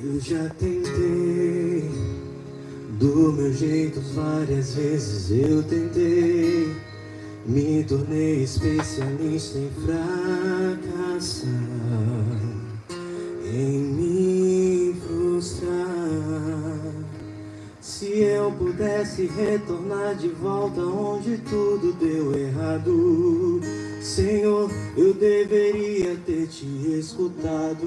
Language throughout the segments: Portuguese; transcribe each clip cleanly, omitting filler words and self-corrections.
Eu já tentei, do meu jeito várias vezes eu tentei. Me tornei especialista em fracassar, em me frustrar. Se eu pudesse retornar de volta onde tudo deu errado, Senhor, eu deveria ter te escutado.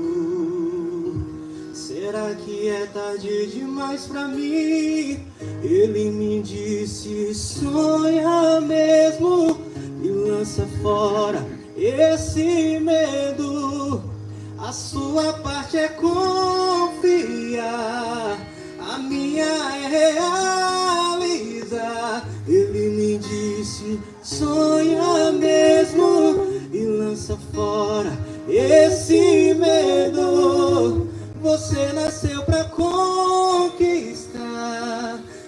Será que é tarde demais pra mim? Ele me disse, sonha mesmo e lança fora esse medo. A sua parte é confiar, a minha é realizar. Ele me disse, sonha mesmo e lança fora esse medo. Você nasceu pra conquistar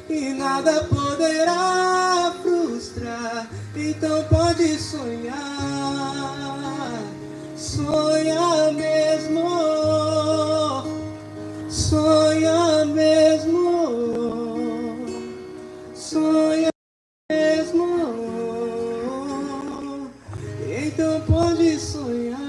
e nada poderá frustrar. Então pode sonhar, sonha mesmo, sonha mesmo, sonha mesmo. Então pode sonhar.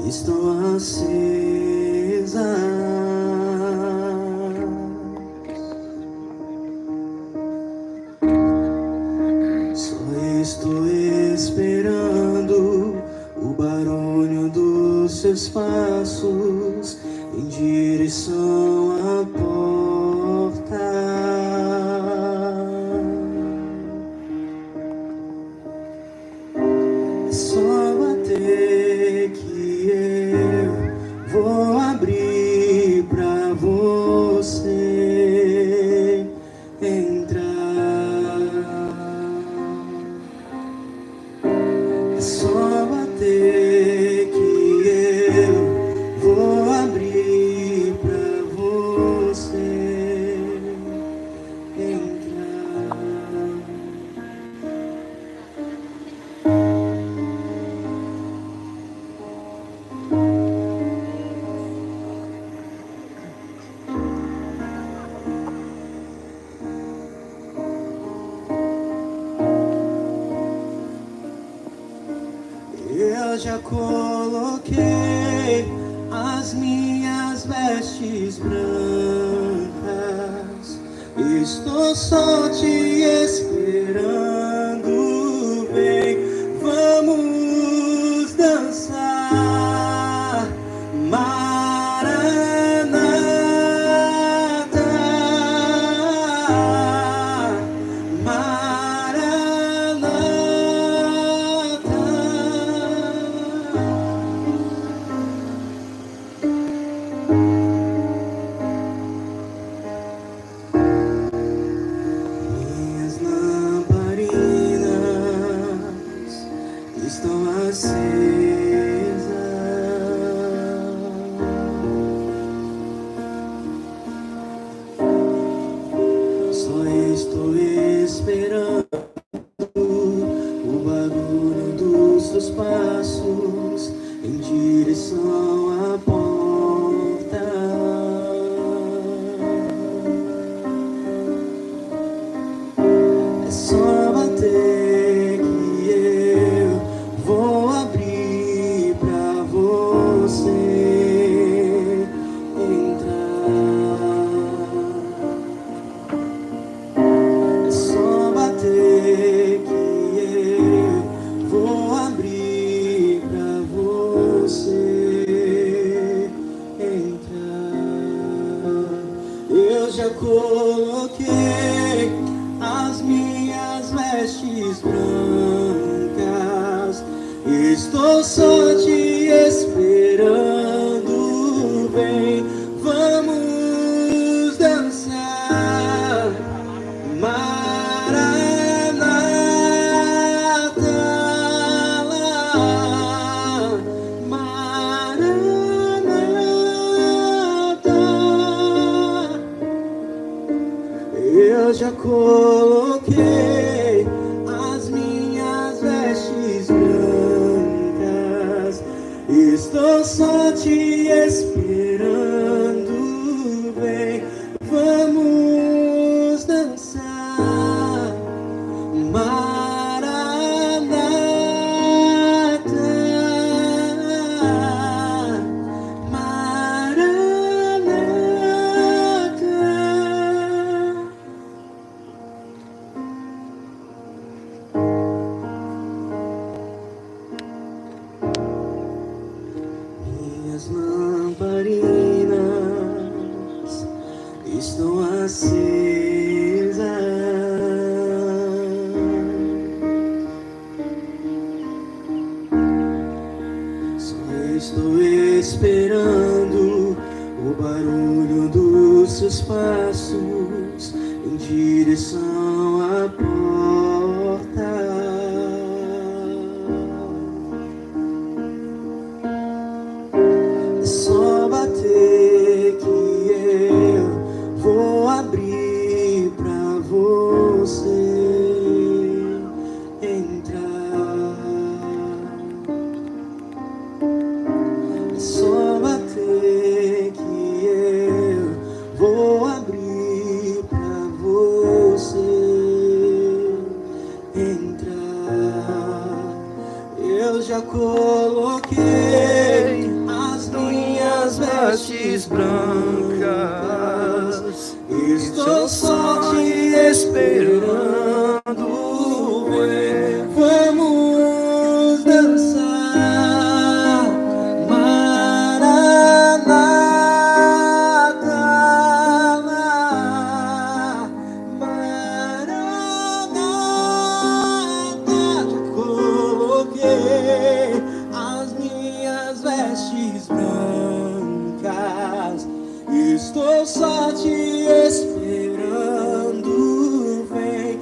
Estão acesas, só estou esperando o barulho dos seus passos em direção à porta. eu já coloquei as minhas vestes brancas, estou só te esperando, vem, vamos dançar, Maranata, Maranata. Minhas lamparinas estão acesas, só estou esperando o barulho dos seus passos em direção à porta. É só bater que eu vou abrir pra você entrar. É só bater que eu vou abrir pra você entrar. Eu já coloquei as minhas vestes brancas, estou só te esperando, vem, vamos dançar, Maranata, Maranata. Eu já coloquei as minhas vestes brancas, estou só te esperando, vem, vamos dançar, Maranata, Maranata. Minhas lamparinas estão acesas, só estou esperando o barulho dos seus passos em direção à porta. É só bater que eu vou abrir pra você entrar. É só bater que eu vou abrir pra você entrar. Eu já coloquei as minhas vestes brancas, estou só te esperando, vem, vamos dançar, Maranata, Maranata. Já coloquei as minhas vestes brancas, estou só te esperando, vem,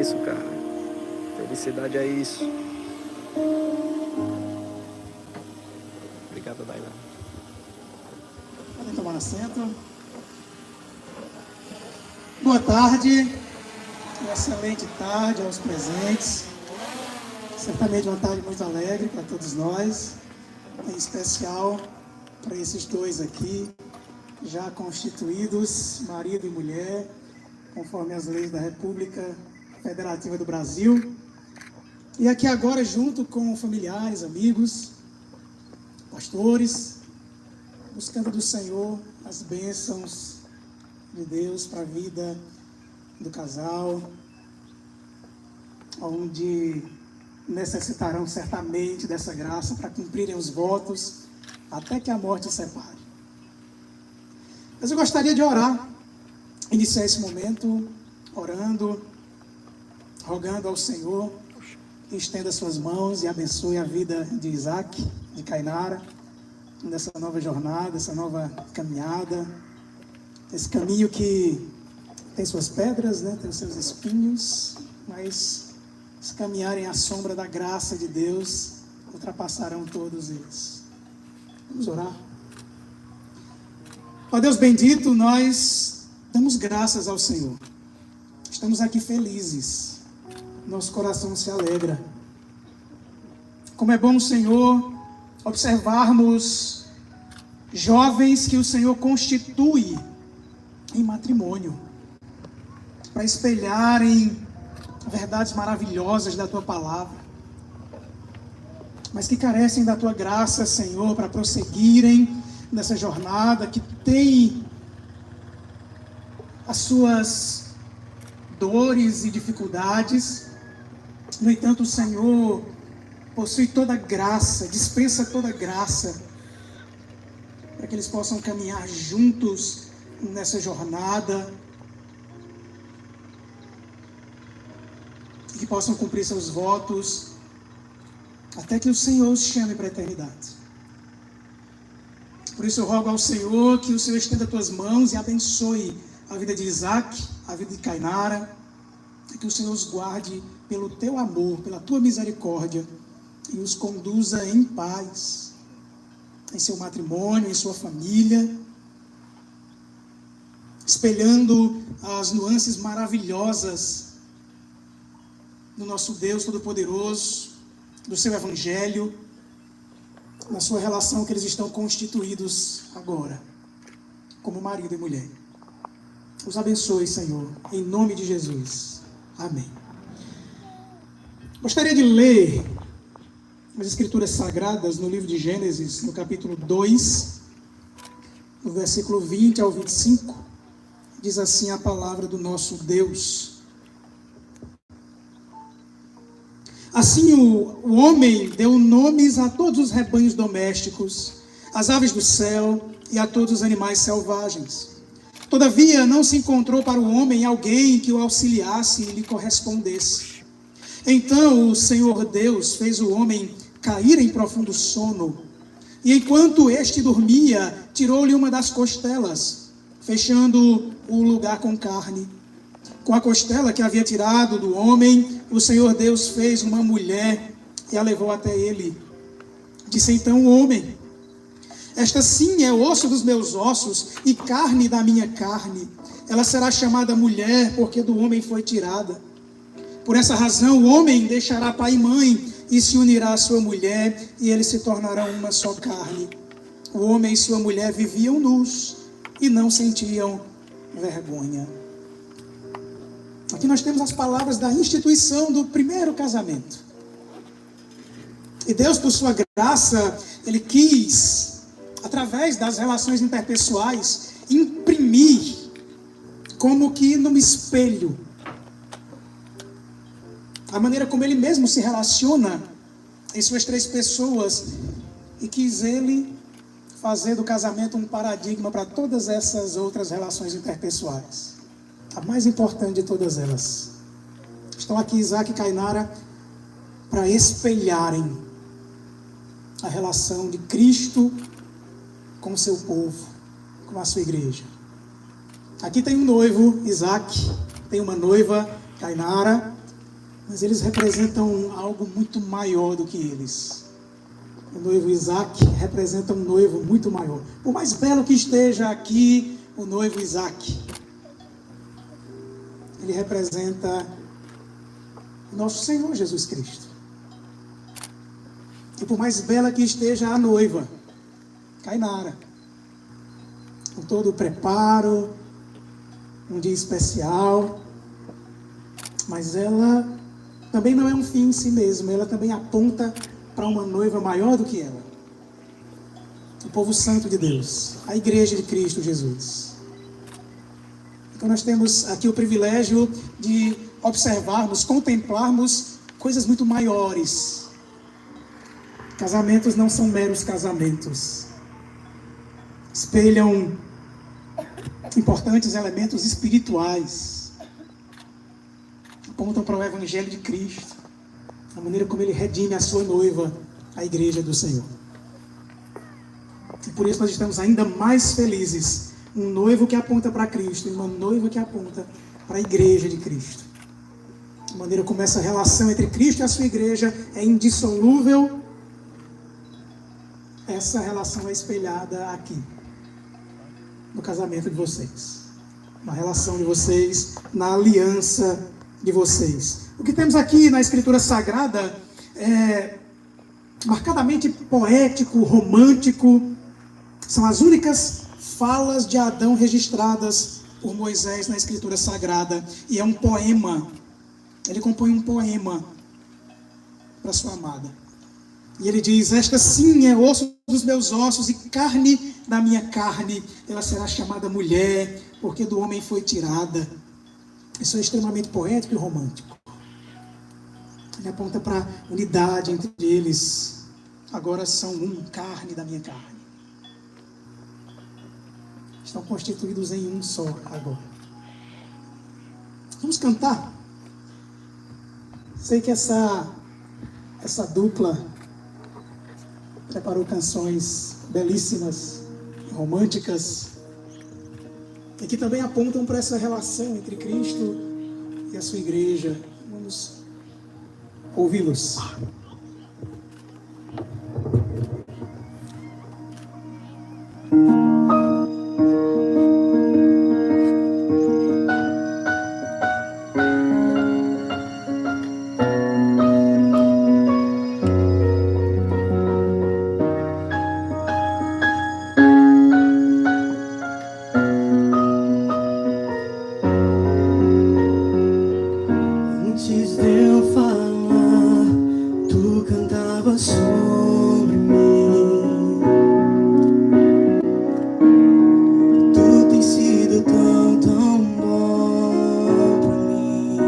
isso, cara. Felicidade é isso. Obrigado, Dailan. Podem tomar assento. Boa tarde, uma excelente tarde aos presentes. Certamente uma tarde muito alegre para todos nós, em especial para esses dois aqui, já constituídos, marido e mulher, conforme as leis da República Federativa do Brasil. E aqui agora, junto com familiares, amigos, pastores, buscando do Senhor as bênçãos de Deus para a vida do casal, onde necessitarão certamente dessa graça para cumprirem os votos até que a morte os separe. Mas eu gostaria de orar, iniciar esse momento orando, rogando ao Senhor que estenda suas mãos e abençoe a vida de Isaac, de Kainara, nessa nova jornada, essa nova caminhada, esse caminho que tem suas pedras, né? Tem os seus espinhos, mas se caminharem à sombra da graça de Deus, ultrapassarão todos eles. Vamos orar. Ó Deus bendito, nós damos graças ao Senhor. Estamos aqui felizes, nosso coração se alegra. Como é bom, Senhor, observarmos jovens que o Senhor constitui em matrimônio, para espelharem verdades maravilhosas da Tua Palavra, mas que carecem da Tua graça, Senhor, para prosseguirem nessa jornada que tem as suas dores e dificuldades. No entanto, o Senhor possui toda graça, dispensa toda graça, para que eles possam caminhar juntos nessa jornada e que possam cumprir seus votos até que o Senhor os chame para a eternidade. Por isso eu rogo ao Senhor que o Senhor estenda as tuas mãos e abençoe a vida de Isaac, a vida de Kainara, e que o Senhor os guarde pelo teu amor, pela tua misericórdia, e os conduza em paz em seu matrimônio, em sua família, espelhando as nuances maravilhosas do nosso Deus Todo-Poderoso, do seu Evangelho, na sua relação que eles estão constituídos agora, como marido e mulher. Os abençoe, Senhor, em nome de Jesus. Amém. Gostaria de ler as Escrituras Sagradas no livro de Gênesis, no capítulo 2, no versículo 20 ao 25, diz assim a palavra do nosso Deus. Assim o homem deu nomes a todos os rebanhos domésticos, às aves do céu e a todos os animais selvagens. Todavia não se encontrou para o homem alguém que o auxiliasse e lhe correspondesse. Então o Senhor Deus fez o homem cair em profundo sono, e enquanto este dormia, tirou-lhe uma das costelas, fechando o lugar com carne. Com a costela que havia tirado do homem, o Senhor Deus fez uma mulher e a levou até ele. Disse então o homem: esta sim é osso dos meus ossos e carne da minha carne. Ela será chamada mulher, porque do homem foi tirada. Por essa razão o homem deixará pai e mãe e se unirá à sua mulher, e eles se tornarão uma só carne. O homem e sua mulher viviam nus e não sentiam vergonha. Aqui nós temos as palavras da instituição do primeiro casamento. E Deus, por sua graça, Ele quis, através das relações interpessoais, imprimir, como que num espelho, a maneira como Ele mesmo se relaciona em suas três pessoas, e quis Ele fazer do casamento um paradigma para todas essas outras relações interpessoais. A mais importante de todas elas. Estão aqui Isaac e Kainara para espelharem a relação de Cristo com o seu povo, com a sua igreja. Aqui tem um noivo, Isaac, tem uma noiva, Kainara, mas eles representam algo muito maior do que eles. O noivo Isaac representa um noivo muito maior. Por mais belo que esteja aqui o noivo Isaac, ele representa o nosso Senhor Jesus Cristo. E por mais bela que esteja a noiva, Cainara, com todo o preparo, um dia especial, mas ela também não é um fim em si mesma, ela também aponta para uma noiva maior do que ela. O povo santo de Deus, a igreja de Cristo Jesus. Então nós temos aqui o privilégio de observarmos, contemplarmos coisas muito maiores. Casamentos não são meros casamentos. Espelham importantes elementos espirituais. Apontam para o Evangelho de Cristo, a maneira como ele redime a sua noiva, a igreja do Senhor. E por isso nós estamos ainda mais felizes. Um noivo que aponta para Cristo e uma noiva que aponta para a igreja de Cristo. A maneira como essa relação entre Cristo e a sua igreja é indissolúvel. Essa relação é espelhada aqui, no casamento de vocês. Na relação de vocês, na aliança de vocês. O que temos aqui na Escritura Sagrada é marcadamente poético, romântico. São as únicas falas de Adão registradas por Moisés na Escritura Sagrada. E é um poema. Ele compõe um poema para sua amada. E ele diz: esta sim é osso dos meus ossos e carne da minha carne. Ela será chamada mulher, porque do homem foi tirada. Isso é extremamente poético e romântico. Ele aponta para a unidade entre eles. Agora são carne da minha carne. Estão constituídos em um só agora. Vamos cantar. Sei que essa dupla preparou canções belíssimas, românticas, e que também apontam para essa relação entre Cristo e a sua igreja. Vamos ouvi-los. Antes de eu falar, tu cantava sobre mim. Tu tens sido tão, tão bom pra mim.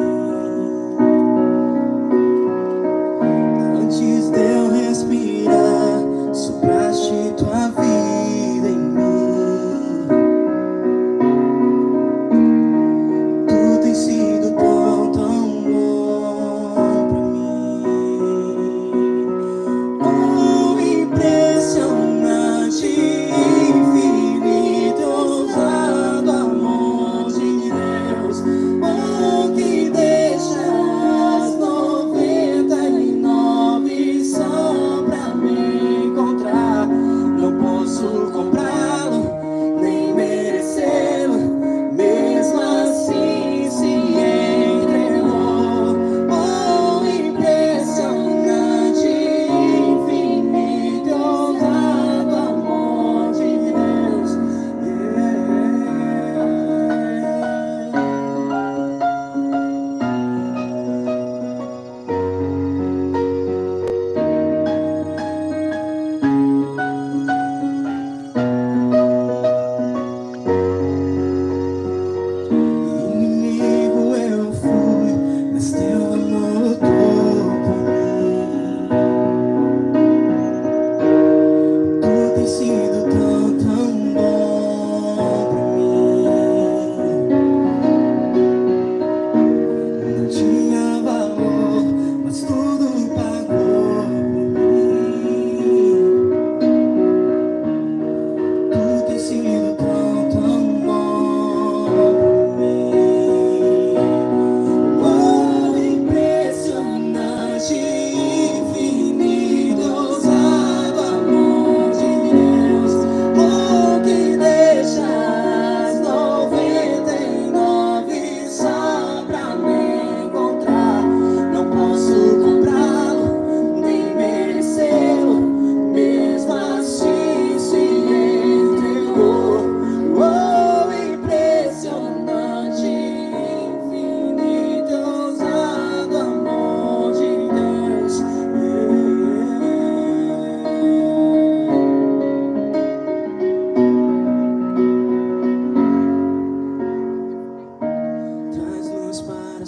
Antes de eu respirar, sopraste tua vida em mim. Tu tens sido tão, tão bom pra mim.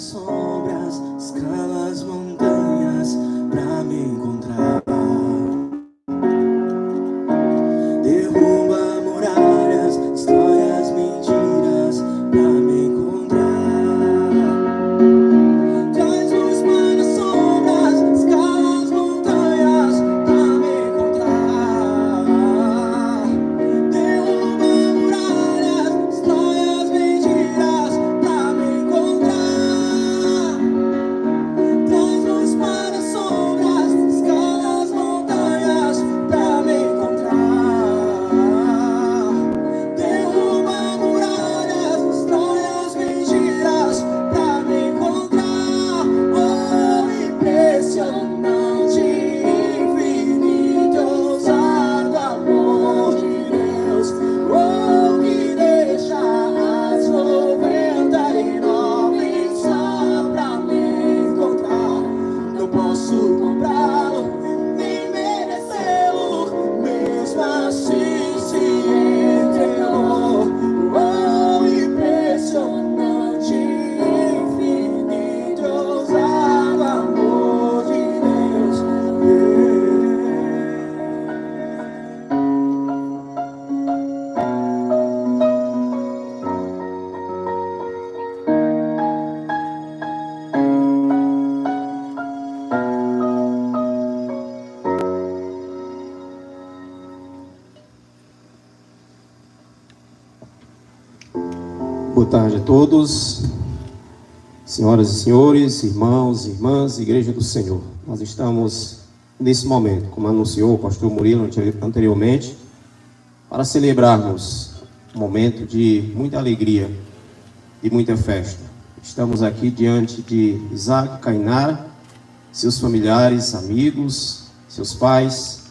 espalha sombras, escala as montanhas pra me encontrar. Derruba muralhas, destrói as mentiras pra me encontrar. Traz luz para as sombras, escala as montanhas pra me encontrar. Derruba muralhas, destrói as mentiras pra me encontrar. Traz luz para as sombras, escala as montanhas pra me encontrar. Derruba muralhas, destrói as mentiras pra me encontrar. Oh, impressionante, infinito, ousado amor de Deus. Oh, que deixa as 99 só pra me encontrar. Não posso comprá-lo, nem merecê-lo, mesmo assim se entregou. Oh, impressionante, infinito, ousado amor de Deus. Boa tarde a todos, senhoras e senhores, irmãos e irmãs, Igreja do Senhor. Nós estamos nesse momento, como anunciou o pastor Murilo anteriormente, para celebrarmos um momento de muita alegria e muita festa. Estamos aqui diante de Isaac Cainara, seus familiares, amigos, seus pais,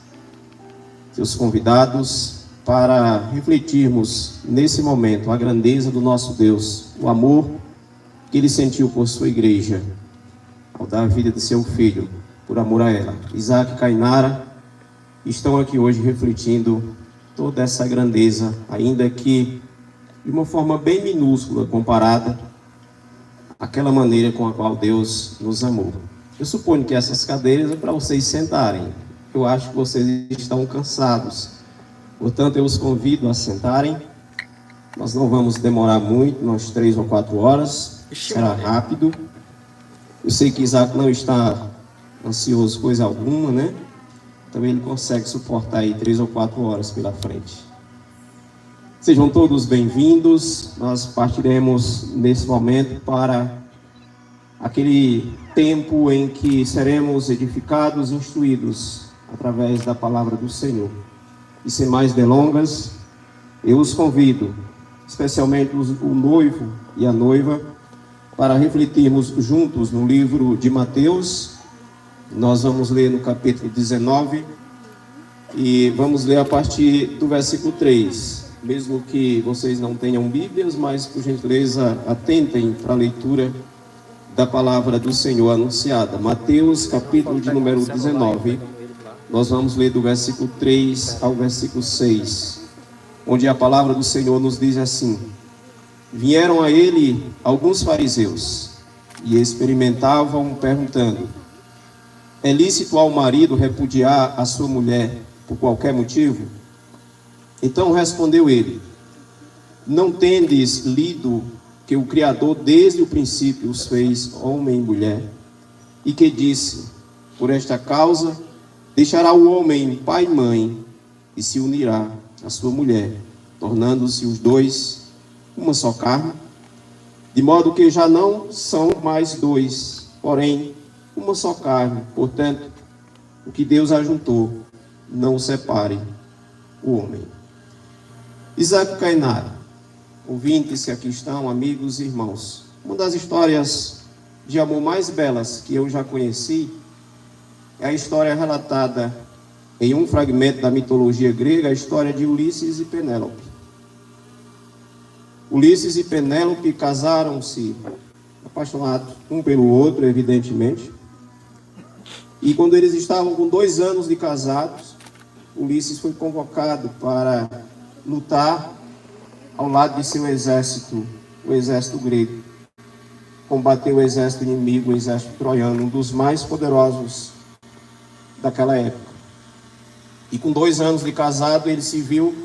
seus convidados, para refletirmos nesse momento a grandeza do nosso Deus, o amor que Ele sentiu por sua igreja, ao dar a vida de seu filho, por amor a ela. Isaac e Cainara estão aqui hoje refletindo toda essa grandeza, ainda que de uma forma bem minúscula comparada àquela maneira com a qual Deus nos amou. Eu suponho que essas cadeiras é para vocês sentarem. Eu acho que vocês estão cansados. Portanto, eu os convido a sentarem. Nós não vamos demorar muito, umas 3 ou 4 horas. Será rápido. Eu sei que Isaac não está ansioso coisa alguma, né? Também ele consegue suportar aí 3 ou 4 horas pela frente. Sejam todos bem-vindos. Nós partiremos nesse momento para aquele tempo em que seremos edificados, instruídos através da palavra do Senhor. E sem mais delongas, eu os convido, especialmente o noivo e a noiva, para refletirmos juntos no livro de Mateus. Nós vamos ler no capítulo 19 e vamos ler a partir do versículo 3. Mesmo que vocês não tenham Bíblias, mas por gentileza atentem para a leitura da palavra do Senhor anunciada. Mateus, capítulo de número 19. Nós vamos ler do versículo 3 ao versículo 6, onde a palavra do Senhor nos diz assim: Vieram a ele alguns fariseus e experimentavam perguntando: É lícito ao marido repudiar a sua mulher por qualquer motivo? Então respondeu ele: Não tendes lido que o Criador desde o princípio os fez homem e mulher, e que disse: Por esta causa deixará o homem pai e mãe e se unirá à sua mulher, tornando-se os dois uma só carne, de modo que já não são mais dois, porém uma só carne. Portanto, o que Deus ajuntou, não o separe o homem. Isaac Cainara, ouvintes que aqui estão, amigos e irmãos, uma das histórias de amor mais belas que eu já conheci é a história relatada em um fragmento da mitologia grega, a história de Ulisses e Penélope. Ulisses e Penélope casaram-se, apaixonados um pelo outro, evidentemente. E quando eles estavam com 2 anos de casados, Ulisses foi convocado para lutar ao lado de seu exército, o exército grego. combater o exército inimigo, o exército troiano, um dos mais poderosos daquela época. E com 2 anos de casado, ele se viu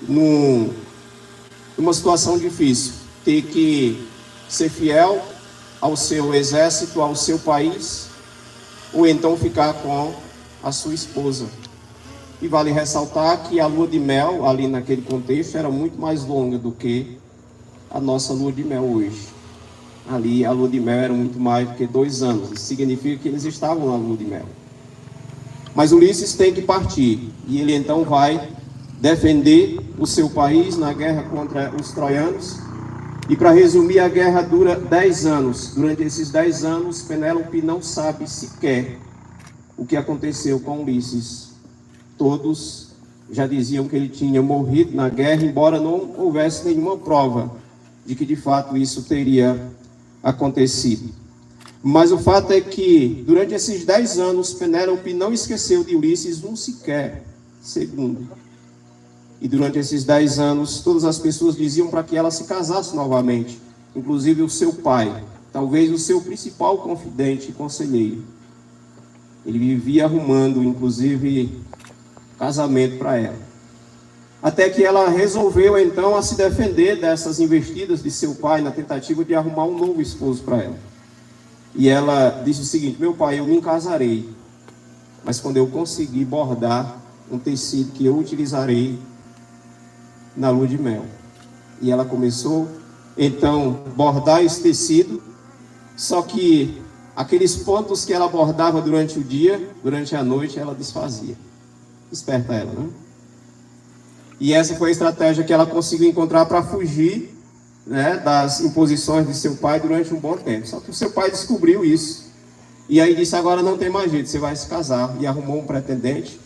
numa situação difícil, ter que ser fiel ao seu exército, ao seu país, ou então ficar com a sua esposa. E vale ressaltar que a lua de mel, ali naquele contexto, era muito mais longa do que a nossa lua de mel hoje. Ali a lua de mel era muito mais do que 2 anos. Isso significa que eles estavam na lua de mel. Mas Ulisses tem que partir. E ele então vai defender o seu país na guerra contra os troianos. E para resumir, a guerra dura 10 anos. Durante esses 10 anos, Penélope não sabe sequer o que aconteceu com Ulisses. Todos já diziam que ele tinha morrido na guerra, embora não houvesse nenhuma prova de que de fato isso teria acontecido. Mas o fato é que durante esses 10 anos, Penélope não esqueceu de Ulisses um sequer segundo. E durante esses 10 anos, todas as pessoas diziam para que ela se casasse novamente, inclusive o seu pai, talvez o seu principal confidente e conselheiro. Ele vivia arrumando, inclusive, casamento para ela. Até que ela resolveu, então, a se defender dessas investidas de seu pai na tentativa de arrumar um novo esposo para ela. E ela disse o seguinte: meu pai, eu me casarei, mas quando eu conseguir bordar um tecido que eu utilizarei na lua de mel. E ela começou, então, bordar esse tecido, só que aqueles pontos que ela bordava durante o dia, durante a noite, ela desfazia. Esperta ela, né? E essa foi a estratégia que ela conseguiu encontrar para fugir, né, das imposições de seu pai durante um bom tempo. Só que o seu pai descobriu isso. E aí disse: agora não tem mais jeito, você vai se casar. E arrumou um pretendente.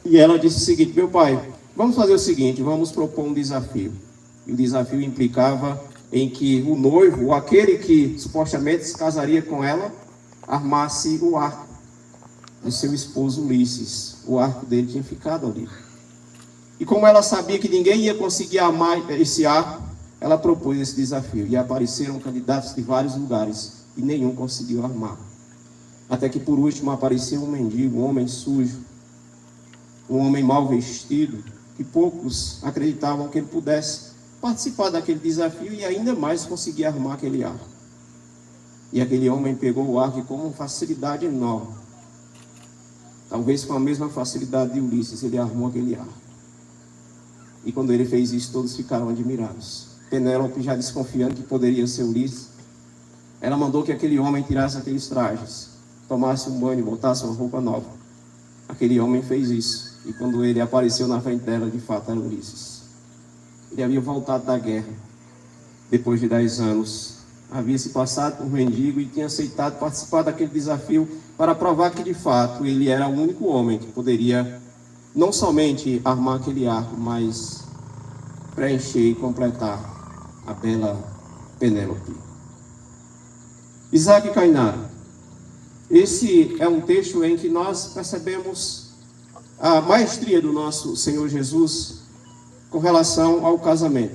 E ela disse o seguinte: meu pai, vamos fazer o seguinte, vamos propor um desafio. E o desafio implicava em que o noivo, ou aquele que supostamente se casaria com ela, armasse o arco do seu esposo Ulisses. O arco dele tinha ficado ali. E como ela sabia que ninguém ia conseguir armar esse arco, ela propôs esse desafio. E apareceram candidatos de vários lugares, e nenhum conseguiu armar. Até que por último apareceu um mendigo, um homem sujo, um homem mal vestido, que poucos acreditavam que ele pudesse participar daquele desafio e ainda mais conseguir armar aquele arco. E aquele homem pegou o arco com uma facilidade enorme. Talvez com a mesma facilidade de Ulisses, ele armou aquele arco. E quando ele fez isso, todos ficaram admirados. Penélope, já desconfiando que poderia ser Ulisses, ela mandou que aquele homem tirasse aqueles trajes, tomasse um banho e botasse uma roupa nova. Aquele homem fez isso. E quando ele apareceu na frente dela, de fato era Ulisses. Ele havia voltado da guerra. Depois de 10 anos, havia se passado por mendigo e tinha aceitado participar daquele desafio para provar que de fato ele era o único homem que poderia não somente armar aquele arco, mas preencher e completar a bela Penélope. Isaac e Cainara. Esse é um texto em que nós percebemos a maestria do nosso Senhor Jesus com relação ao casamento,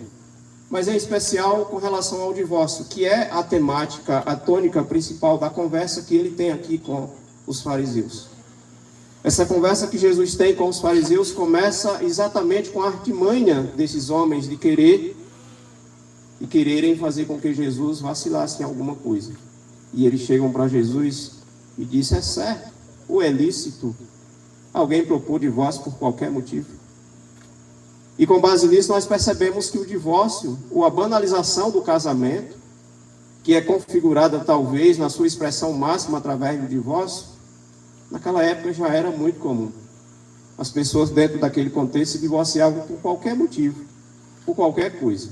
mas em especial com relação ao divórcio, que é a temática, a tônica principal da conversa que ele tem aqui com os fariseus. Essa conversa que Jesus tem com os fariseus começa exatamente com a artimanha desses homens de quererem fazer com que Jesus vacilasse em alguma coisa. E eles chegam para Jesus e dizem: é certo ou é lícito alguém propor divórcio por qualquer motivo? E com base nisso nós percebemos que o divórcio, ou a banalização do casamento, que é configurada talvez na sua expressão máxima através do divórcio, naquela época já era muito comum. As pessoas dentro daquele contexto se divorciavam por qualquer motivo, por qualquer coisa.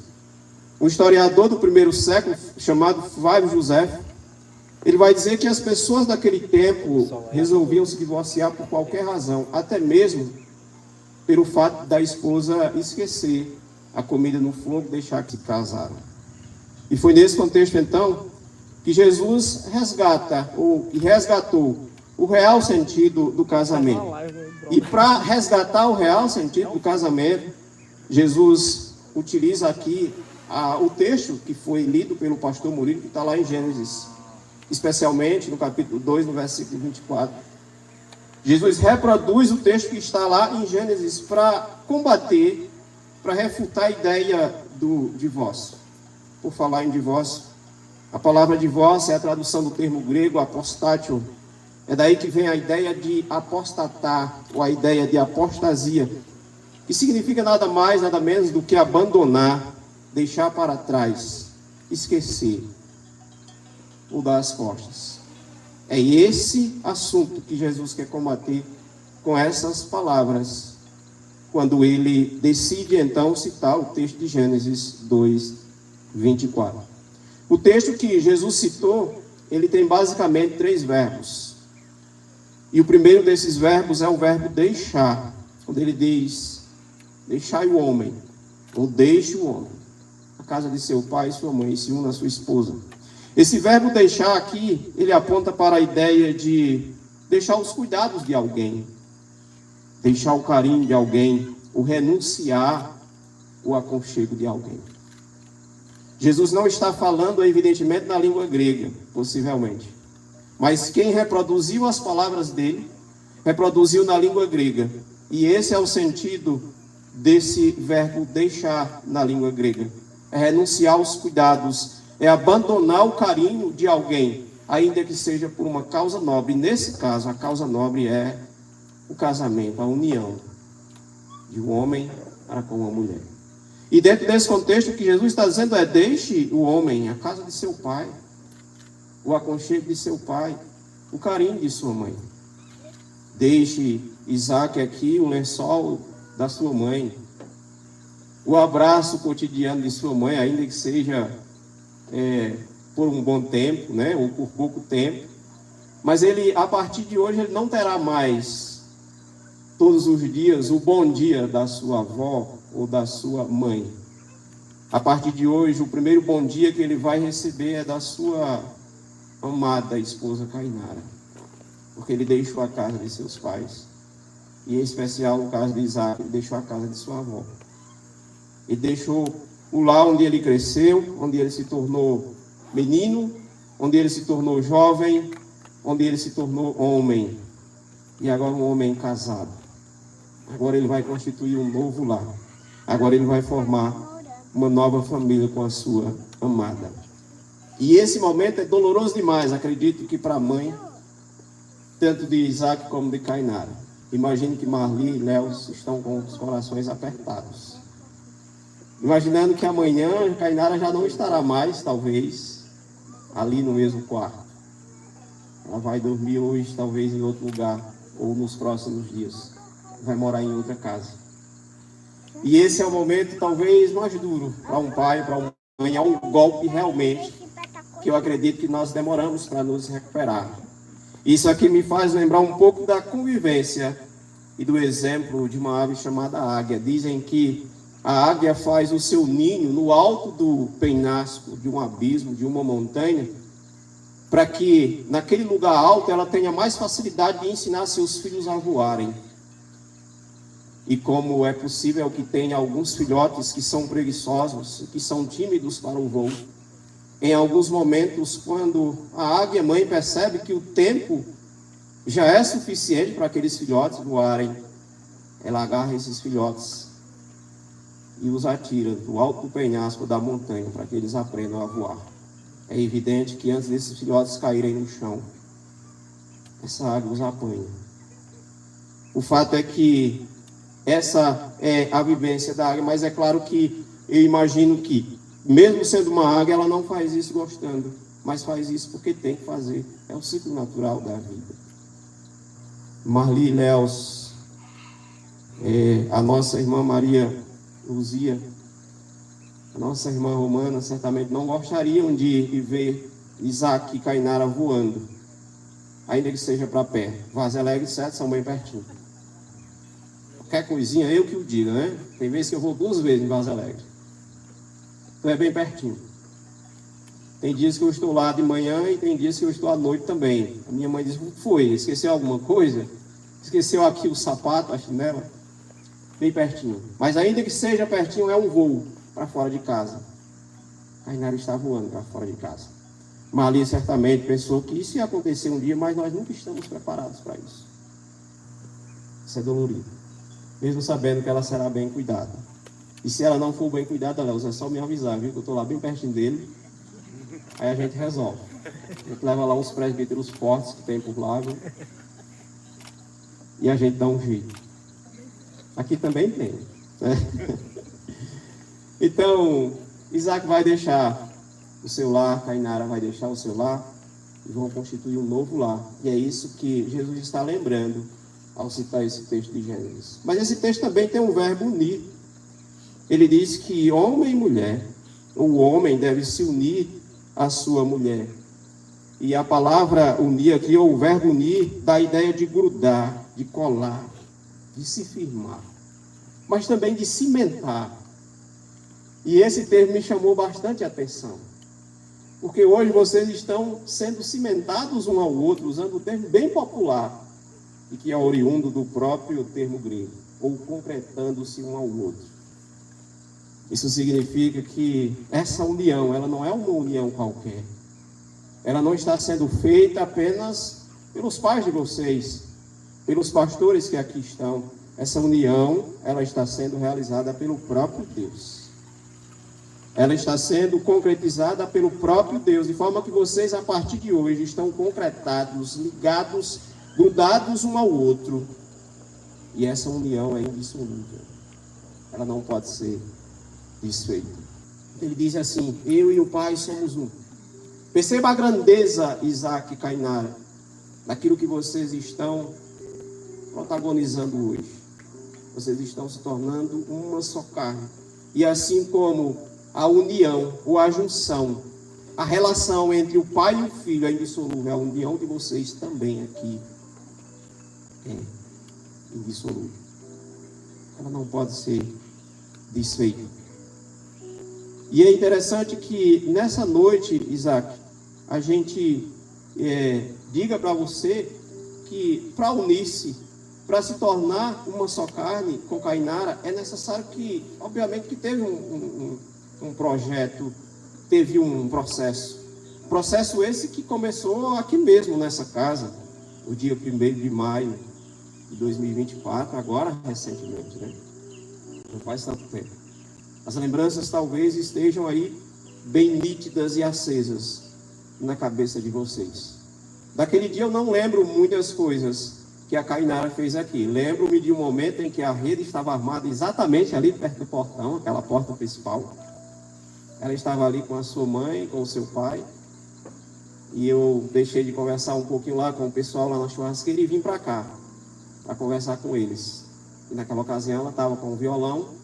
Um historiador do primeiro século, chamado Flávio José, ele vai dizer que as pessoas daquele tempo resolviam se divorciar por qualquer razão, até mesmo pelo fato da esposa esquecer a comida no fogo e deixar que se casaram. E foi nesse contexto, então, que Jesus resgatou o real sentido do casamento. E para resgatar o real sentido do casamento, Jesus utiliza aqui o texto que foi lido pelo pastor Murilo, que está lá em Gênesis, especialmente no capítulo 2, no versículo 24. Jesus reproduz o texto que está lá em Gênesis para combater, para refutar a ideia do divórcio. Por falar em divórcio, a palavra divórcio é a tradução do termo grego apostatio. É daí que vem a ideia de apostatar, ou a ideia de apostasia, que significa nada mais, nada menos do que abandonar, deixar para trás, esquecer, ou dar as costas. É esse assunto que Jesus quer combater com essas palavras, quando ele decide então citar o texto de Gênesis 2, 24. O texto que Jesus citou, ele tem basicamente 3 verbos. E o primeiro desses verbos é o verbo deixar, quando ele diz, deixai o homem, ou deixe o homem, a casa de seu pai e sua mãe, e se una a sua esposa. Esse verbo deixar aqui, ele aponta para a ideia de deixar os cuidados de alguém, deixar o carinho de alguém, o renunciar o aconchego de alguém. Jesus não está falando, evidentemente, na língua grega, possivelmente. Mas quem reproduziu as palavras dele, reproduziu na língua grega. E esse é o sentido desse verbo deixar na língua grega. É renunciar aos cuidados, é abandonar o carinho de alguém, ainda que seja por uma causa nobre. Nesse caso, a causa nobre é o casamento, a união de um homem para com uma mulher. E dentro desse contexto, o que Jesus está dizendo é: deixe o homem, a casa de seu pai, o aconchego de seu pai, o carinho de sua mãe. Deixe Isaac aqui, o lençol da sua mãe, o abraço cotidiano de sua mãe, ainda que seja por um bom tempo, né, ou por pouco tempo. Mas ele, a partir de hoje, ele não terá mais todos os dias o bom dia da sua avó ou da sua mãe. A partir de hoje, o primeiro bom dia que ele vai receber é da sua amada esposa Cainara, porque ele deixou a casa de seus pais, e em especial no caso de Isaac, ele deixou a casa de sua avó. Ele deixou o lar onde ele cresceu, onde ele se tornou menino, onde ele se tornou jovem, onde ele se tornou homem, e agora um homem casado. Agora ele vai constituir um novo lar. Agora ele vai formar uma nova família com a sua amada. E esse momento é doloroso demais, acredito que para a mãe, tanto de Isaac como de Cainara. Imagino que Marli e Léo estão com os corações apertados. Imaginando que amanhã Cainara já não estará mais, talvez, ali no mesmo quarto. Ela vai dormir hoje, talvez, em outro lugar, ou nos próximos dias. Vai morar em outra casa. E esse é o momento, talvez, mais duro para um pai, para uma mãe. É um golpe, realmente, que eu acredito que nós demoramos para nos recuperar. Isso aqui me faz lembrar um pouco da convivência e do exemplo de uma ave chamada águia. Dizem que a águia faz o seu ninho no alto do penhasco de um abismo, de uma montanha, para que naquele lugar alto ela tenha mais facilidade de ensinar seus filhos a voarem. E como é possível que tenha alguns filhotes que são preguiçosos, que são tímidos para o voo, em alguns momentos, quando a águia mãe percebe que o tempo já é suficiente para aqueles filhotes voarem, ela agarra esses filhotes e os atira do alto do penhasco da montanha para que eles aprendam a voar. É evidente que antes desses filhotes caírem no chão, essa águia os apanha. O fato é que essa é a vivência da águia, mas é claro que eu imagino que, mesmo sendo uma águia, ela não faz isso gostando, mas faz isso porque tem que fazer. É o ciclo natural da vida. Marli e Léos, a nossa irmã Maria Luzia, a nossa irmã Romana, certamente não gostariam de ver Isaac e Cainara voando, ainda que seja para pé. Vaz Alegre e Sete são bem pertinho. Qualquer coisinha, eu que o diga, né? Tem vezes que eu vou 2 vezes em Vaz Alegre. Então é bem pertinho. Tem dias que eu estou lá de manhã e tem dias que eu estou à noite também. A minha mãe diz: foi, esqueceu alguma coisa? Esqueceu aqui o sapato, a chinela? Bem pertinho. Mas ainda que seja pertinho, é um voo para fora de casa. Kainara está voando para fora de casa. Marli certamente pensou que isso ia acontecer um dia, mas nós nunca estamos preparados para isso. Isso é dolorido. Mesmo sabendo que ela será bem cuidada. E se ela não for bem cuidada, Léo, é só me avisar, viu? Que eu estou lá bem pertinho dele. Aí a gente resolve. A gente leva lá uns presbíteros fortes que tem por lá, viu? E a gente dá um jeito. Aqui também tem, né? Então, Isaac vai deixar o seu lar, Kainara vai deixar o seu lar e vão constituir um novo lar. E é isso que Jesus está lembrando ao citar esse texto de Gênesis. Mas esse texto também tem um verbo unir. Ele diz que homem e mulher, o homem deve se unir à sua mulher. E a palavra unir aqui, ou o verbo unir, dá a ideia de grudar, de colar, de se firmar, mas também de cimentar. E esse termo me chamou bastante a atenção, porque hoje vocês estão sendo cimentados um ao outro, usando um termo bem popular, e que é oriundo do próprio termo grego, ou concretando-se um ao outro. Isso significa que essa união, ela não é uma união qualquer. Ela não está sendo feita apenas pelos pais de vocês, pelos pastores que aqui estão. Essa união, ela está sendo realizada pelo próprio Deus. Ela está sendo concretizada pelo próprio Deus, de forma que vocês, a partir de hoje, estão concretados, ligados, grudados um ao outro. E essa união é indissolúvel. Ela não pode ser desfeita. Ele diz assim: eu e o Pai somos um. Perceba a grandeza, Isaac e Kainara, daquilo que vocês estão protagonizando hoje. Vocês estão se tornando uma só carne. E assim como a união, ou a junção, a relação entre o pai e o filho é indissolúvel, a união de vocês também aqui é indissolúvel. Ela não pode ser desfeita. E é interessante que nessa noite, Isaac, a gente diga para você que para unir-se, para se tornar uma só carne com Kainara, é necessário que, obviamente, que teve um projeto, teve um processo. Processo esse que começou aqui mesmo, nessa casa, o dia 1º de maio de 2024, agora recentemente, né? Não faz tanto tempo. As lembranças talvez estejam aí bem nítidas e acesas na cabeça de vocês. Daquele dia eu não lembro muitas coisas que a Kainara fez aqui. Lembro-me de um momento em que a rede estava armada exatamente ali perto do portão, aquela porta principal. Ela estava ali com a sua mãe, com o seu pai. E eu deixei de conversar um pouquinho lá com o pessoal lá na churrasqueira e vim para cá, para conversar com eles. E naquela ocasião ela estava com o violão.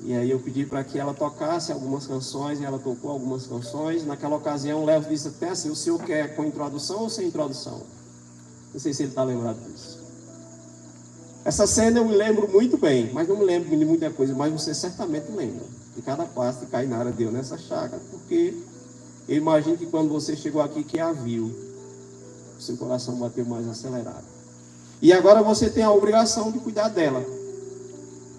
E aí eu pedi para que ela tocasse algumas canções, e ela tocou algumas canções. Naquela ocasião o Léo disse até assim: o senhor quer com introdução ou sem introdução? Não sei se ele está lembrado disso. Essa cena eu me lembro muito bem, mas não me lembro de muita coisa, mas você certamente lembra de cada passo que Kainara deu nessa chácara, porque eu imagino que quando você chegou aqui que a viu, o seu coração bateu mais acelerado. E agora você tem a obrigação de cuidar dela.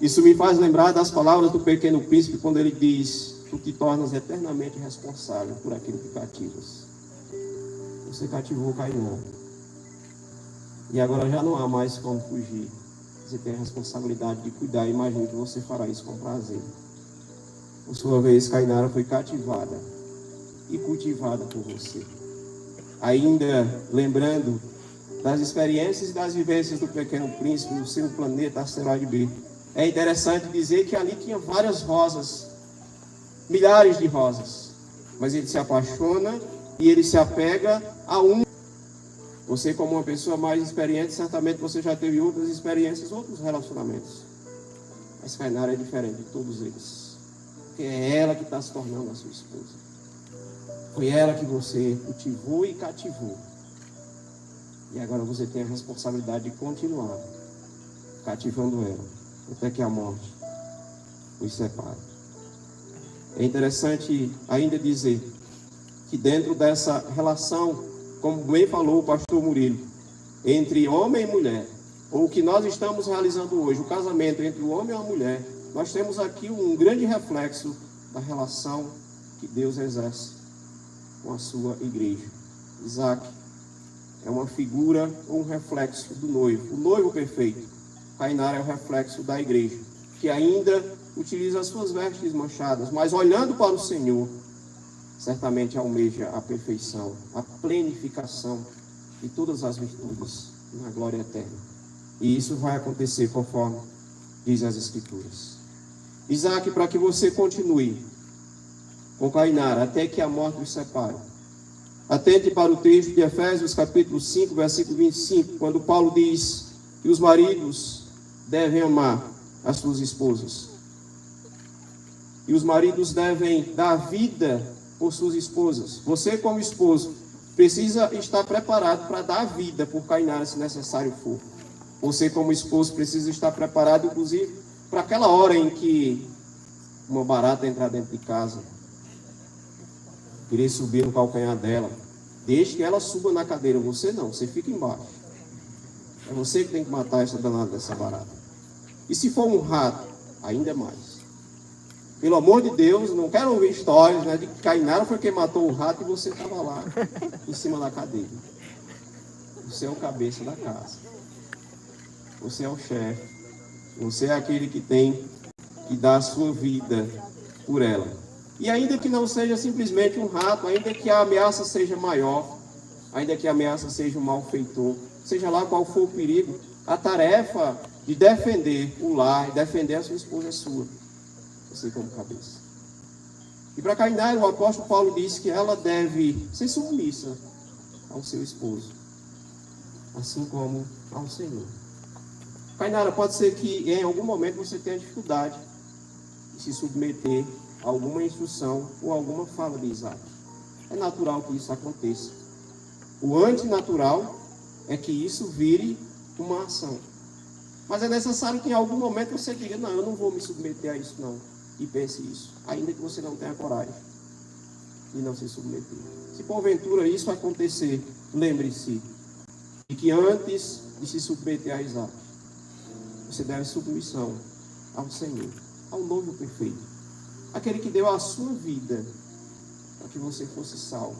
Isso me faz lembrar das palavras do Pequeno Príncipe, quando ele diz: tu te tornas eternamente responsável por aquilo que cativas. Você cativou Kainara. E agora já não há mais como fugir. Você tem a responsabilidade de cuidar. Imagino que você fará isso com prazer. Por sua vez, Kainara foi cativada e cultivada por você. Ainda lembrando das experiências e das vivências do Pequeno Príncipe no seu planeta asteroide B. É interessante dizer que ali tinha várias rosas, milhares de rosas. Mas ele se apaixona e ele se apega a um. Você, como uma pessoa mais experiente, certamente você já teve outras experiências, outros relacionamentos. Mas Kainara é diferente de todos eles. Porque é ela que está se tornando a sua esposa. Foi ela que você cultivou e cativou. E agora você tem a responsabilidade de continuar cativando ela, até que a morte os separe. É interessante ainda dizer que dentro dessa relação, como bem falou o pastor Murilo, entre homem e mulher, ou o que nós estamos realizando hoje, o casamento entre o homem e a mulher, nós temos aqui um grande reflexo da relação que Deus exerce com a sua igreja. Isaac é uma figura ou um reflexo do noivo, o noivo perfeito. Cainar é o reflexo da igreja, que ainda utiliza as suas vestes manchadas, mas olhando para o Senhor, certamente almeja a perfeição, a plenificação de todas as virtudes na glória eterna. E isso vai acontecer conforme diz as Escrituras. Isaac, para que você continue com Cainar até que a morte os separe, atente para o texto de Efésios capítulo 5, versículo 25, quando Paulo diz que os maridos devem amar as suas esposas. E os maridos devem dar vida por suas esposas. Você, como esposo, precisa estar preparado para dar vida por Cainar, se necessário for. Você, como esposo, precisa estar preparado, inclusive, para aquela hora em que uma barata entrar dentro de casa, querer subir no calcanhar dela. Deixe que ela suba na cadeira. Você não, você fica embaixo. É você que tem que matar essa danada dessa barata. E se for um rato, ainda mais. Pelo amor de Deus, não quero ouvir histórias, né, de que Cainar foi quem matou o rato e você estava lá, em cima da cadeira. Você é o cabeça da casa. Você é o chefe. Você é aquele que tem que dar a sua vida por ela. E ainda que não seja simplesmente um rato, ainda que a ameaça seja maior, ainda que a ameaça seja um malfeitor, seja lá qual for o perigo, a tarefa de defender o lar, defender a sua esposa é sua. Você como cabeça. E para Cainar, o apóstolo Paulo diz que ela deve ser submissa ao seu esposo, assim como ao Senhor. Cainar, pode ser que em algum momento você tenha dificuldade de se submeter a alguma instrução ou alguma fala de Isaac. É natural que isso aconteça. O antinatural é que isso vire uma ação. Mas é necessário que em algum momento você diga, não, eu não vou me submeter a isso não. E pense isso, ainda que você não tenha coragem de não se submeter. Se porventura isso acontecer, lembre-se de que antes de se submeter a Isaac, você deve submissão ao Senhor, ao noivo perfeito, aquele que deu a sua vida para que você fosse salvo,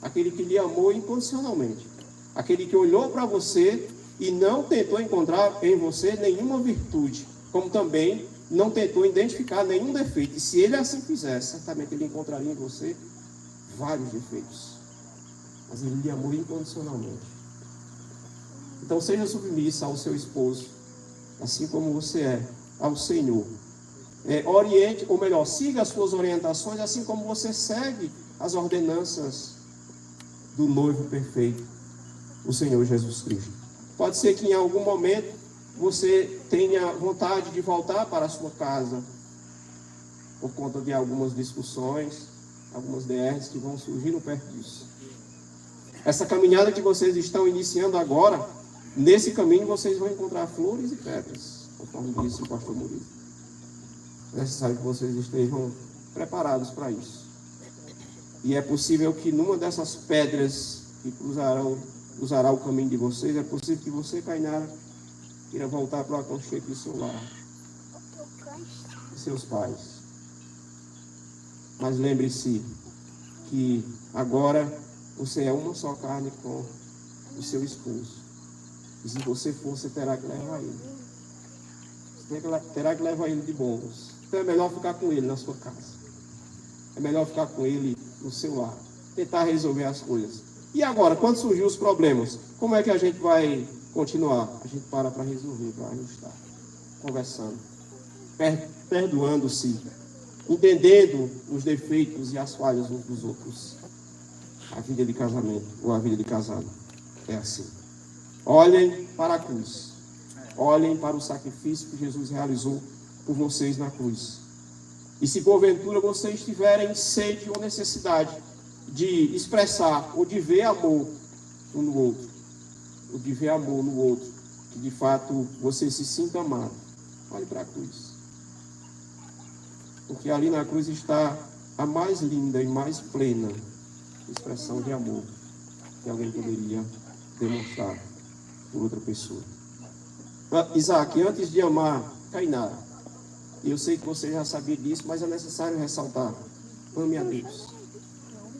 aquele que lhe amou incondicionalmente, aquele que olhou para você e não tentou encontrar em você nenhuma virtude, como também não tentou identificar nenhum defeito. E se ele assim fizesse, certamente ele encontraria em você vários defeitos. Mas ele lhe amou incondicionalmente. Então seja submissa ao seu esposo, assim como você é ao Senhor. Oriente, ou melhor, siga as suas orientações, assim como você segue as ordenanças do noivo perfeito, o Senhor Jesus Cristo. Pode ser que em algum momento você tenha vontade de voltar para a sua casa, por conta de algumas discussões, algumas DRs que vão surgindo perto disso. Essa caminhada que vocês estão iniciando agora, nesse caminho vocês vão encontrar flores e pedras, conforme disse o pastor Murilo. É necessário que vocês estejam preparados para isso. E é possível que numa dessas pedras que cruzará o caminho de vocês, é possível que você, Cainar, queira voltar para o aconchego do seu lar, de seus pais. Mas lembre-se que agora você é uma só carne com o seu esposo. E se você for, você terá que levar ele. Você terá que levar ele de bônus. Então é melhor ficar com ele na sua casa. É melhor ficar com ele no seu lar. Tentar resolver as coisas. E agora, quando surgir os problemas, como é que a gente vai continuar? A gente para resolver, para ajustar. Conversando. Perdoando-se. Entendendo os defeitos e as falhas uns dos outros. A vida de casamento, ou a vida de casado, é assim. Olhem para a cruz. Olhem para o sacrifício que Jesus realizou por vocês na cruz. E se porventura vocês tiverem sede ou necessidade de expressar ou de ver amor um no outro, ou de ver amor no outro, que de fato você se sinta amado, olhe para a cruz. Porque ali na cruz está a mais linda e mais plena expressão de amor que alguém poderia demonstrar por outra pessoa. Isaac, antes de amar Cainar, e eu sei que você já sabia disso, mas é necessário ressaltar. Ame a Deus.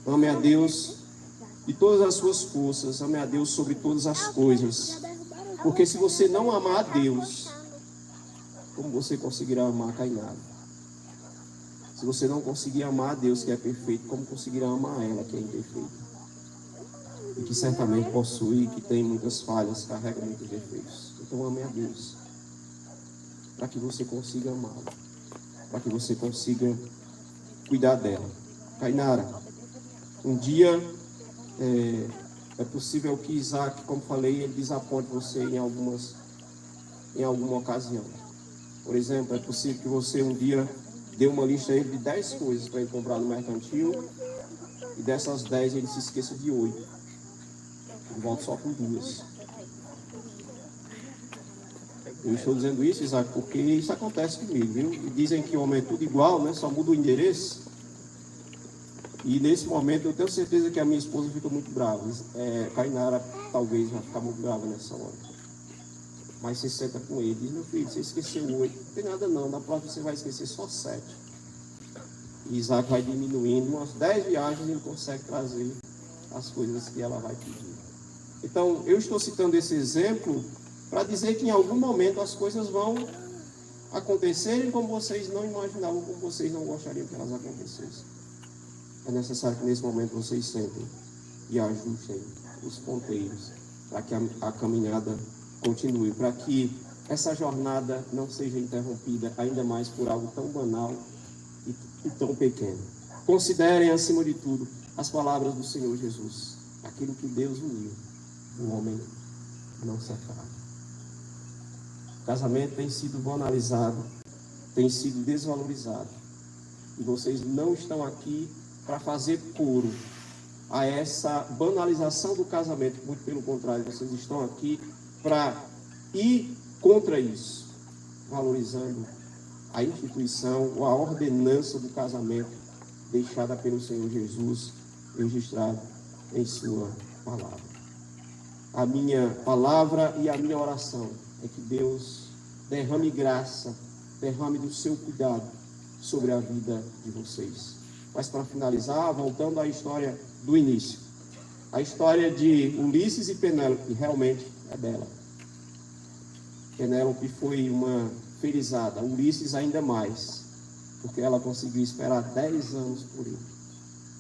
Ame a Deus de todas as suas forças. Ame a Deus sobre todas as coisas. Porque se você não amar a Deus, como você conseguirá amar a Cainara? Se você não conseguir amar a Deus, que é perfeito, como conseguirá amar ela, que é imperfeita? E que certamente possui, que tem muitas falhas, carrega muitos defeitos. Então ame a Deus, para que você consiga amá-la, para que você consiga cuidar dela. Cainara, um dia é possível que Isaac, como falei, ele desaponte você em alguma ocasião. Por exemplo, é possível que você um dia dê uma lista a ele de 10 coisas para ele comprar no mercantil, e dessas 10 ele se esqueça de 8. Ele volta só com 2. Eu estou dizendo isso, Isaac, porque isso acontece comigo, viu? E dizem que o homem é tudo igual, né? Só muda o endereço. E nesse momento eu tenho certeza que a minha esposa fica muito brava. Cainara talvez vai ficar muito brava nessa hora. Mas você senta com ele e diz: meu filho, você esqueceu 8. Não tem nada não, na próxima você vai esquecer só 7. E Isaac vai diminuindo. Umas 10 viagens ele consegue trazer as coisas que ela vai pedir. Então, eu estou citando esse exemplo para dizer que em algum momento as coisas vão acontecerem como vocês não imaginavam, como vocês não gostariam que elas acontecessem. É necessário que nesse momento vocês sentem e ajustem os ponteiros para que a caminhada continue, para que essa jornada não seja interrompida ainda mais por algo tão banal e tão pequeno. Considerem, acima de tudo, as palavras do Senhor Jesus: aquilo que Deus uniu, o homem não separa. O casamento tem sido banalizado, tem sido desvalorizado, e vocês não estão aqui para fazer coro a essa banalização do casamento. Muito pelo contrário, vocês estão aqui para ir contra isso, valorizando a instituição ou a ordenança do casamento deixada pelo Senhor Jesus, registrado em sua palavra. A minha palavra e a minha oração é que Deus derrame graça, derrame do seu cuidado sobre a vida de vocês. Mas para finalizar, voltando à história do início, a história de Ulisses e Penélope realmente é bela. Penélope foi uma felizada, Ulisses ainda mais, porque ela conseguiu esperar 10 anos por ele,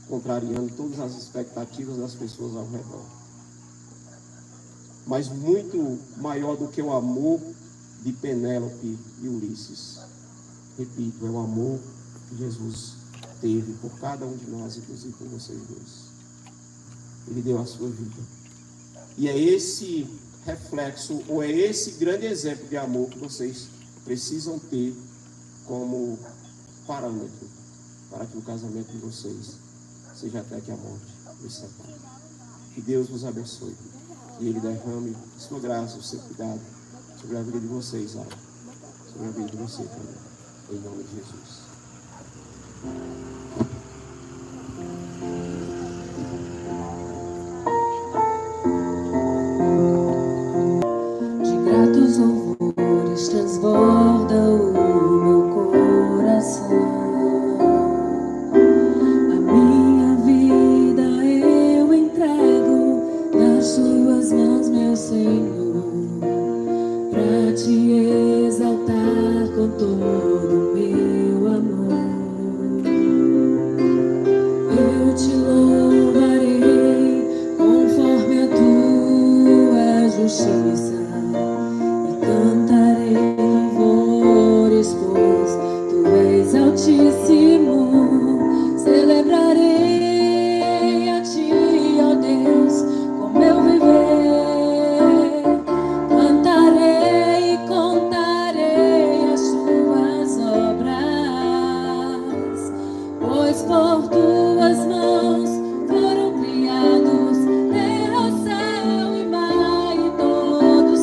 contrariando todas as expectativas das pessoas ao redor. Mas muito maior do que o amor de Penélope e Ulisses, repito, é o amor que Jesus teve por cada um de nós, inclusive por vocês dois. Ele deu a sua vida. E é esse reflexo, ou é esse grande exemplo de amor que vocês precisam ter como parâmetro para que o casamento de vocês seja até que a morte os separe. Que Deus vos abençoe. Que Ele derrame sua graça, o seu cuidado sobre a vida de vocês, Laura. Sobre a vida de você também. Em nome de Jesus. De gratos louvores transborda o meu coração. A minha vida eu entrego nas tuas mãos, meu Senhor, para te exaltar com todo o meu amor. Eu te louvarei conforme a tua justiça e cantarei louvores, pois tu és altíssimo. Celebrarei a ti, ó Deus, com meu viver. Cantarei e contarei as tuas obras, pois por tuas mãos foram criados terra, céu e mar e todo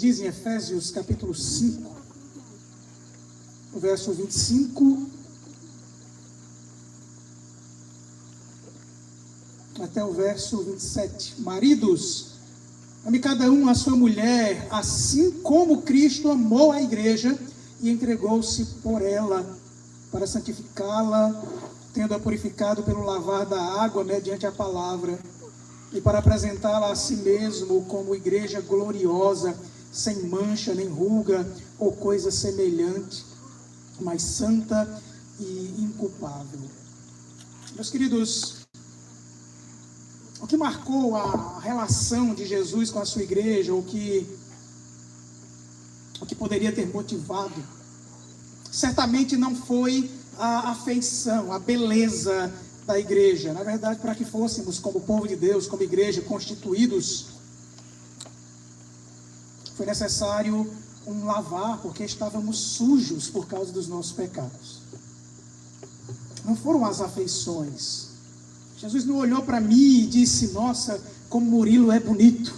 diz em Efésios capítulo 5, o verso 25 até o verso 27. Maridos, ame cada um a sua mulher, assim como Cristo amou a igreja e entregou-se por ela, para santificá-la, tendo-a purificado pelo lavar da água mediante a palavra, e para apresentá-la a si mesmo como igreja gloriosa, sem mancha, nem ruga, ou coisa semelhante, mas santa e inculpável. Meus queridos, o que marcou a relação de Jesus com a sua igreja, o que poderia ter motivado, certamente não foi a afeição, a beleza da igreja. Na verdade, para que fôssemos como povo de Deus, como igreja, constituídos, foi necessário um lavar, porque estávamos sujos por causa dos nossos pecados. Não foram as afeições. Jesus não olhou para mim e disse: nossa, como Murilo é bonito.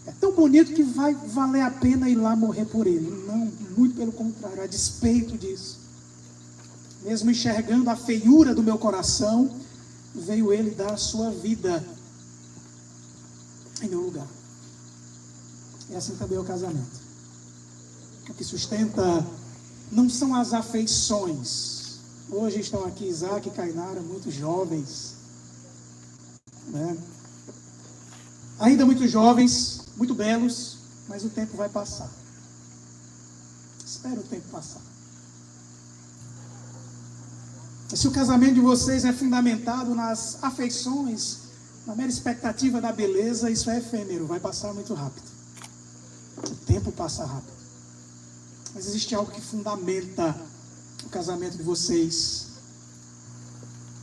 É tão bonito que vai valer a pena ir lá morrer por ele. Não, muito pelo contrário, a despeito disso. Mesmo enxergando a feiura do meu coração, veio ele dar a sua vida em meu lugar. E assim também é o casamento. O que sustenta não são as afeições. Hoje estão aqui Isaac e Cainara, muito jovens, né? Ainda muito jovens, muito belos, mas o tempo vai passar. Espera o tempo passar. E se o casamento de vocês é fundamentado nas afeições, na mera expectativa da beleza, isso é efêmero, vai passar muito rápido. O tempo passa rápido. Mas existe algo que fundamenta o casamento de vocês.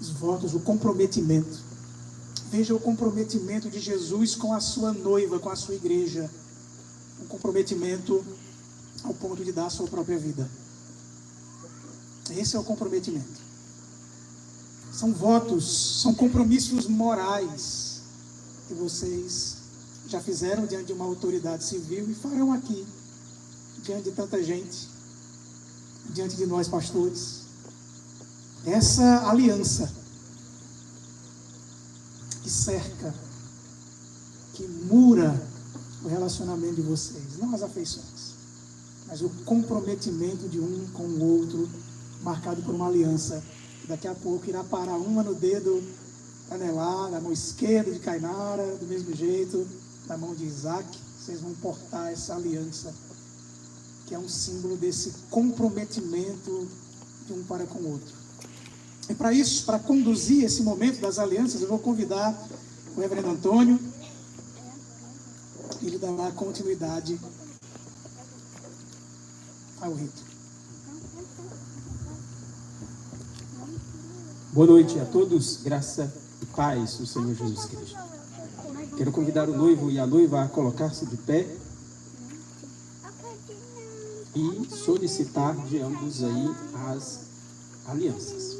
Os votos, o comprometimento. Veja o comprometimento de Jesus com a sua noiva, com a sua igreja. Um comprometimento ao ponto de dar a sua própria vida. Esse é o comprometimento. São votos, são compromissos morais que vocês já fizeram diante de uma autoridade civil e farão aqui, diante de tanta gente, diante de nós pastores. Essa aliança que cerca, que mura o relacionamento de vocês, não as afeições, mas o comprometimento de um com o outro, marcado por uma aliança. Daqui a pouco irá parar uma no dedo anelar, na mão esquerda de Cainara, do mesmo jeito, na mão de Isaac. Vocês vão portar essa aliança, que é um símbolo desse comprometimento de um para com o outro. E para isso, para conduzir esse momento das alianças, eu vou convidar o reverendo Antônio, e ele dará continuidade ao rito. Boa noite a todos, graça e paz do Senhor Jesus Cristo. Quero convidar o noivo e a noiva a colocar-se de pé e solicitar de ambos aí as alianças.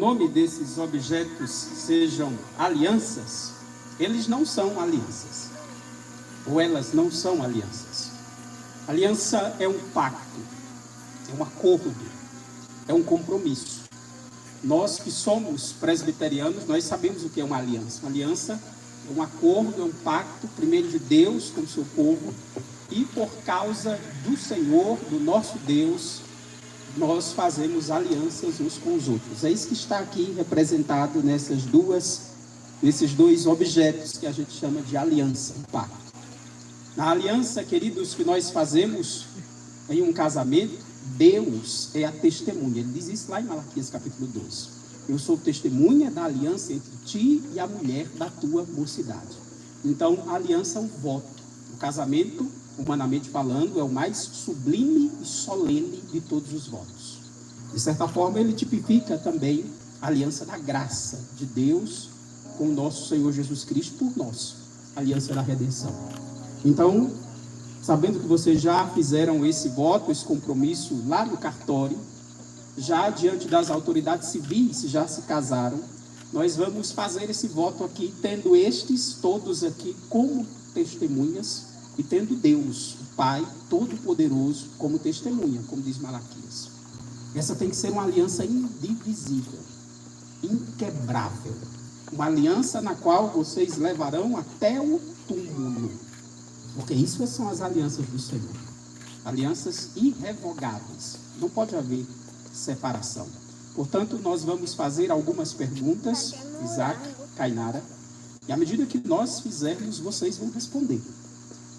nome desses objetos sejam alianças, eles não são alianças. Ou elas não são alianças. Aliança é um pacto, é um acordo, é um compromisso. Nós que somos presbiterianos, nós sabemos o que é uma aliança. Uma aliança é um acordo, é um pacto, primeiro de Deus com o seu povo, e por causa do Senhor, do nosso Deus, nós fazemos alianças uns com os outros. É isso que está aqui representado nesses dois objetos que a gente chama de aliança, um pacto. Na aliança, queridos, que nós fazemos em um casamento, Deus é a testemunha. Ele diz isso lá em Malaquias capítulo 12. Eu sou testemunha da aliança entre ti e a mulher da tua mocidade. Então, a aliança é um voto. O casamento, humanamente falando, é o mais sublime e solene de todos os votos. De certa forma, ele tipifica também a aliança da graça de Deus com o nosso Senhor Jesus Cristo por nós. A aliança da redenção. Então, sabendo que vocês já fizeram esse voto, esse compromisso lá no cartório, já diante das autoridades civis, já se casaram, nós vamos fazer esse voto aqui, tendo estes todos aqui como testemunhas e tendo Deus, o Pai Todo-Poderoso, como testemunha, como diz Malaquias. Essa tem que ser uma aliança indivisível, inquebrável, uma aliança na qual vocês levarão até o túmulo. Porque isso são as alianças do Senhor. Alianças irrevogáveis. Não pode haver separação. Portanto, nós vamos fazer algumas perguntas, Isaac, Kainara, e à medida que nós fizermos, vocês vão responder.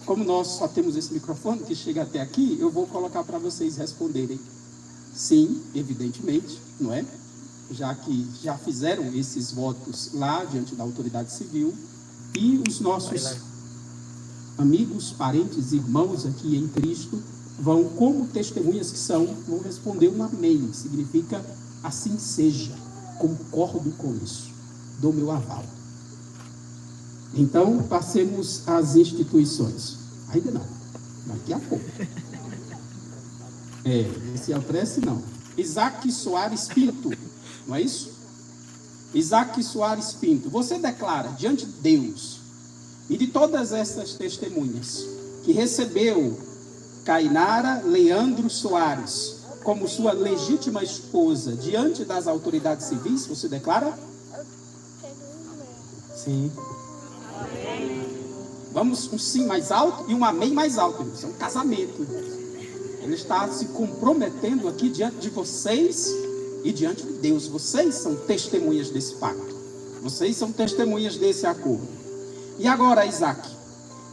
Como nós só temos esse microfone que chega até aqui, eu vou colocar para vocês responderem. Sim, evidentemente, não é? Já que já fizeram esses votos lá diante da autoridade civil, e os nossos amigos, parentes, irmãos aqui em Cristo, vão, como testemunhas que são, vão responder um amém. Significa, assim seja, concordo com isso, dou meu aval. Então, passemos às instituições. Ainda não, daqui a pouco. Esse apresse não. Isaac Soares Pinto, não é isso? Isaac Soares Pinto, você declara diante de Deus e de todas essas testemunhas que recebeu Kainara Leandro Soares como sua legítima esposa diante das autoridades civis, você declara? Sim. Vamos um sim mais alto e um amém mais alto. Isso é um casamento. Ele está se comprometendo aqui diante de vocês e diante de Deus. Vocês são testemunhas desse pacto. Vocês são testemunhas desse acordo. E agora, Isaac,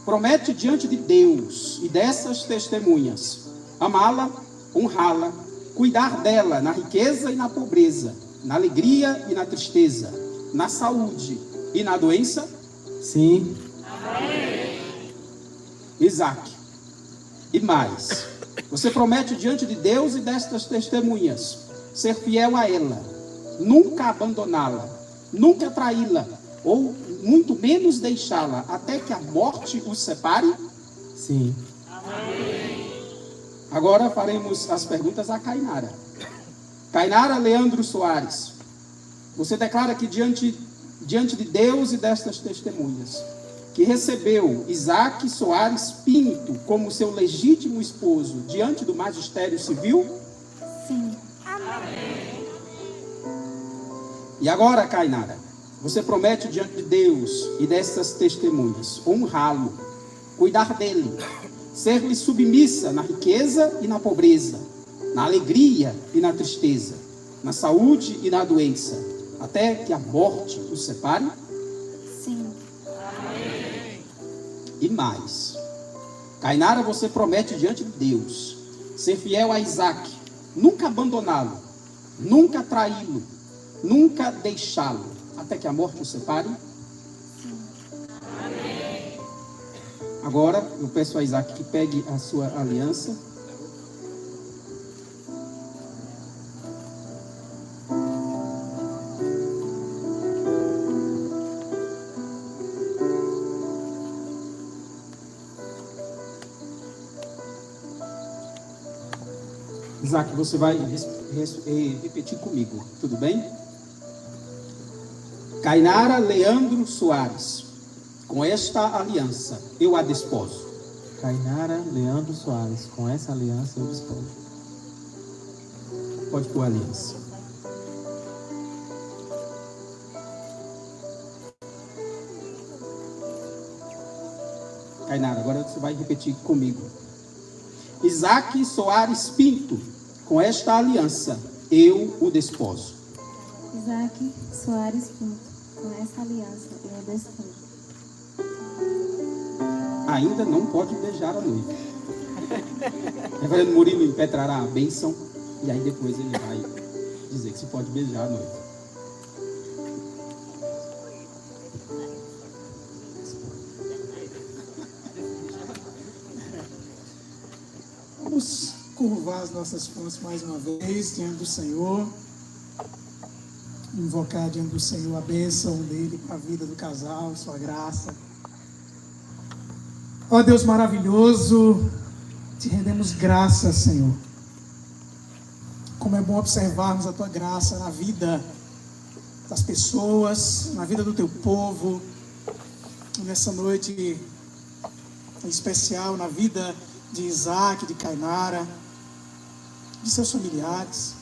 promete diante de Deus e dessas testemunhas amá-la, honrá-la, cuidar dela na riqueza e na pobreza, na alegria e na tristeza, na saúde e na doença? Sim. Amém. Isaac, e mais, você promete diante de Deus e destas testemunhas ser fiel a ela, nunca abandoná-la, nunca traí-la, ou muito menos deixá-la até que a morte os separe? Sim. Amém. Agora faremos as perguntas a Kainara. Kainara Leandro Soares, você declara que diante de Deus e destas testemunhas, que recebeu Isaac Soares Pinto como seu legítimo esposo diante do magistério civil? Sim. Amém. E agora, Kainara, você promete diante de Deus e dessas testemunhas honrá-lo, cuidar dele, ser-lhe submissa na riqueza e na pobreza, na alegria e na tristeza, na saúde e na doença, até que a morte os separe? Sim. Amém. E mais, Kainara, você promete diante de Deus ser fiel a Isaac, nunca abandoná-lo, nunca traí-lo, nunca deixá-lo, até que a morte os separe? Sim. Amém. Agora, eu peço a Isaac que pegue a sua aliança. Isaac, você vai repetir comigo, tudo bem? Cainara Leandro Soares, com esta aliança eu a desposo. Cainara Leandro Soares, com essa aliança eu despojo. Pode pôr a aliança. Cainara, agora você vai repetir comigo. Isaac Soares Pinto, com esta aliança eu o desposo. Isaac Soares Pinto, com essa aliança eu o despojo. Ainda não pode beijar a noiva. Reverendo Murilo impetrará a bênção e aí depois ele vai dizer que se pode beijar a noiva. Vamos curvar as nossas frontes mais uma vez diante do Senhor. Invocar diante do Senhor a bênção dele para a vida do casal, sua graça. Ó Deus maravilhoso, te rendemos graças, Senhor. Como é bom observarmos a tua graça na vida das pessoas, na vida do teu povo, nessa noite em especial, na vida de Isaac, de Cainara, de seus familiares,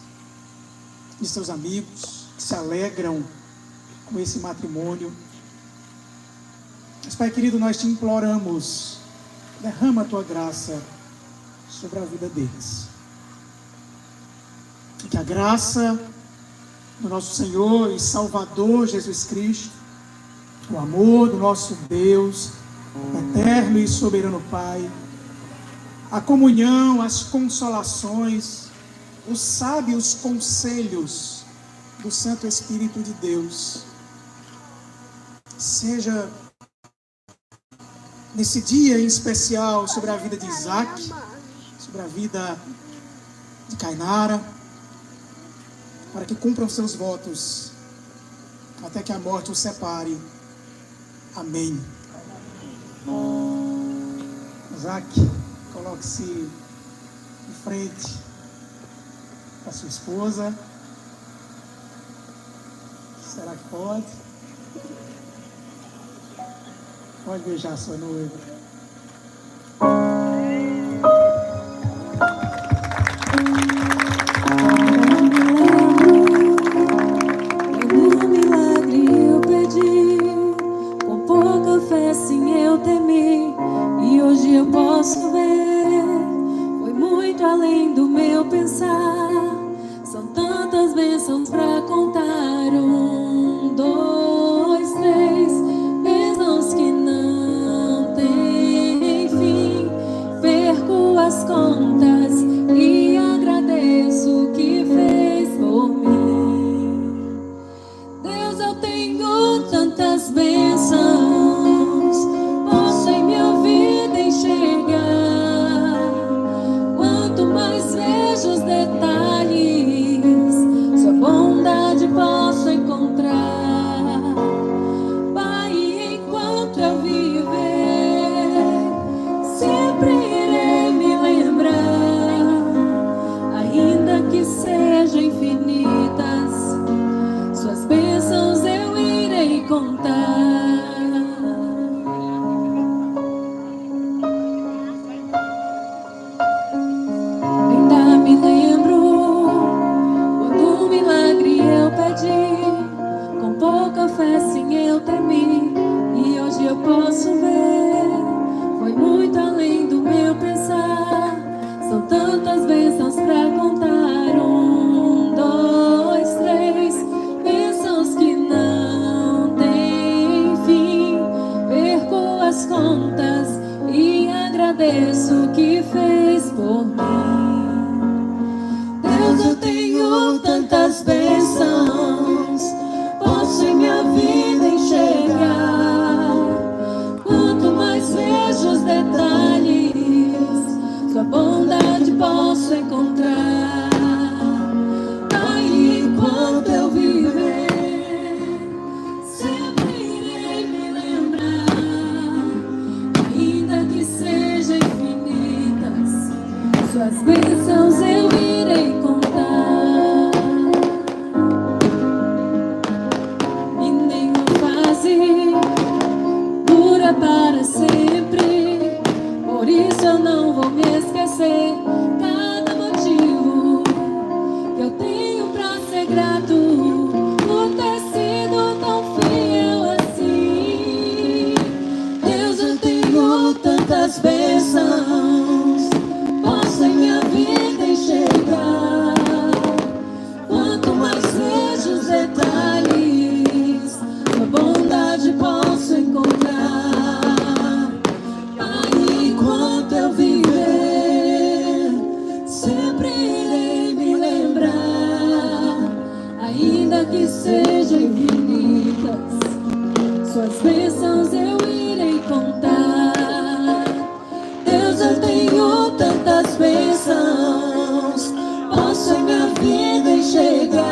de seus amigos, que se alegram com esse matrimônio. Mas, Pai querido, nós te imploramos, derrama a tua graça sobre a vida deles. E que a graça do nosso Senhor e Salvador Jesus Cristo, o amor do nosso Deus, eterno e soberano Pai, a comunhão, as consolações, os sábios conselhos do Santo Espírito de Deus, seja nesse dia em especial sobre a vida de Isaac, sobre a vida de Cainara, para que cumpram seus votos até que a morte os separe. Amém. Isaac, coloque-se em frente a sua esposa. Será que pode? Pode beijar a sua noiva. No milagre eu pedi, com pouca fé sim eu temi, e hoje eu posso ver, foi muito além do meu pensar. São tantas bênçãos pra contar, 1, 2, 3, bênçãos que não têm fim. Perco as contas e agradeço o que fez por mim. Deus, eu tenho tantas bênçãos, posso em minha vida enxergar. Quanto mais vejo os detalhes, sua bondade posso encontrar. Pai, enquanto eu viver, sempre irei me lembrar, ainda que sejam infinitas, suas bênçãos eu irei contar. Ainda me lembro quando um milagre eu pedi, com pouca fé sim eu temi, e hoje eu posso ver, foi muito além do meu pensar. São tantas bênçãos pra contar, 1, 2, 3, bênçãos que não têm fim. Perco as contas e agradeço o que fez por mim. Deus, eu tenho tantas bênçãos, posso em minha vida enxergar. Quanto mais vejo os detalhes, sua bondade posso encontrar. Pai, enquanto eu viver, sempre irei me lembrar, ainda que sejam infinitas, suas bênçãos eu irei contar. E nenhum ser cada motivo que eu tenho pra ser grato por ter sido tão fiel assim. Deus, eu tenho tantas bênçãos, posso em minha vida enxergar. Quanto mais vejo os detalhes, a bondade posso encontrar. Aí, enquanto eu viver, sempre irei me lembrar. Ainda que sejam infinitas, suas bênçãos eu irei contar. Deus, eu tenho tantas bênçãos, posso em minha vida enxergar.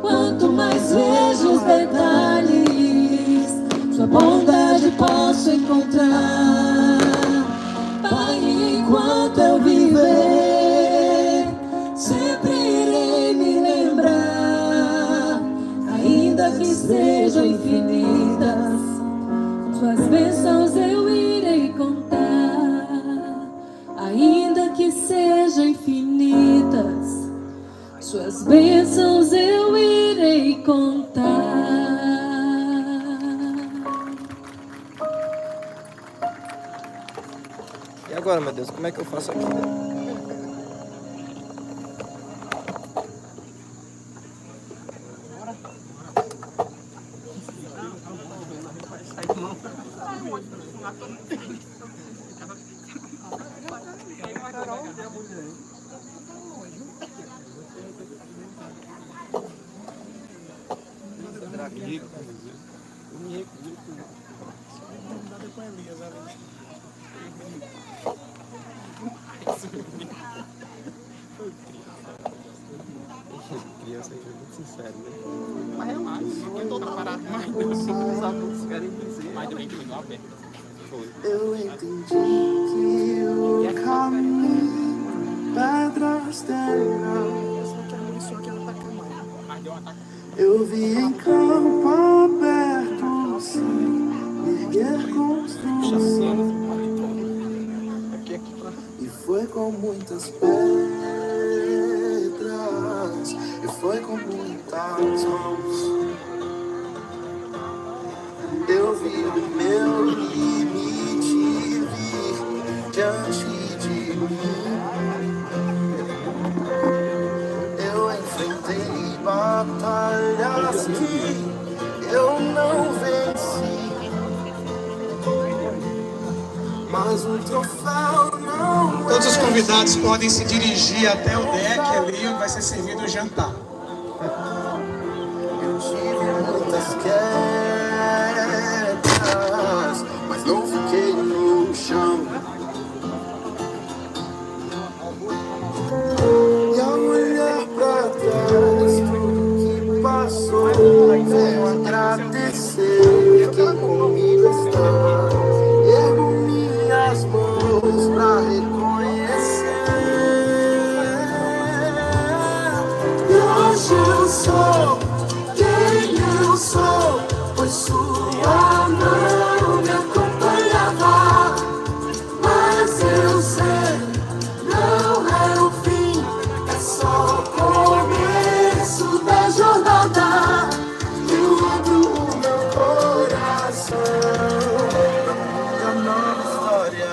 Quanto mais vejo os detalhes, sua bondade posso encontrar. Pai, enquanto eu viver, sempre irei me lembrar. Ainda que sejam infinitas, suas bênçãos eu irei contar. Ainda que sejam infinitas, suas bênçãos eu irei contar. E agora, meu Deus, como é que eu faço aqui? Criança aí é muito sincero, né? Mas relaxa, eu tô parado, mas Deus, os adultos querem dizer. Mas também foi igual aberto. Foi. Eu entendi que o caminho pedras terão. Mas deu um ataque. Eu vi em campo aberto sem erguer construção. E foi com muitas pedras, e foi com muitas mãos. Eu vi o meu limite vir diante de mim. Eu enfrentei batalhas que eu não venci, mas o troféu não Todos os é. convidados podem se dirigir até o deck ali, onde vai ser servido o jantar. Eu tive muitas quedas, mas não fiquei no chão. E ao olhar pra trás, tudo que passou, venho agradecer quem comigo está. Ergo minhas mãos pra reconhecer. E hoje eu sou quem eu sou, pois sua mão me acompanhava. Mas eu sei, não é o fim, é só o começo da jornada. Eu abro o meu coração pra nova história.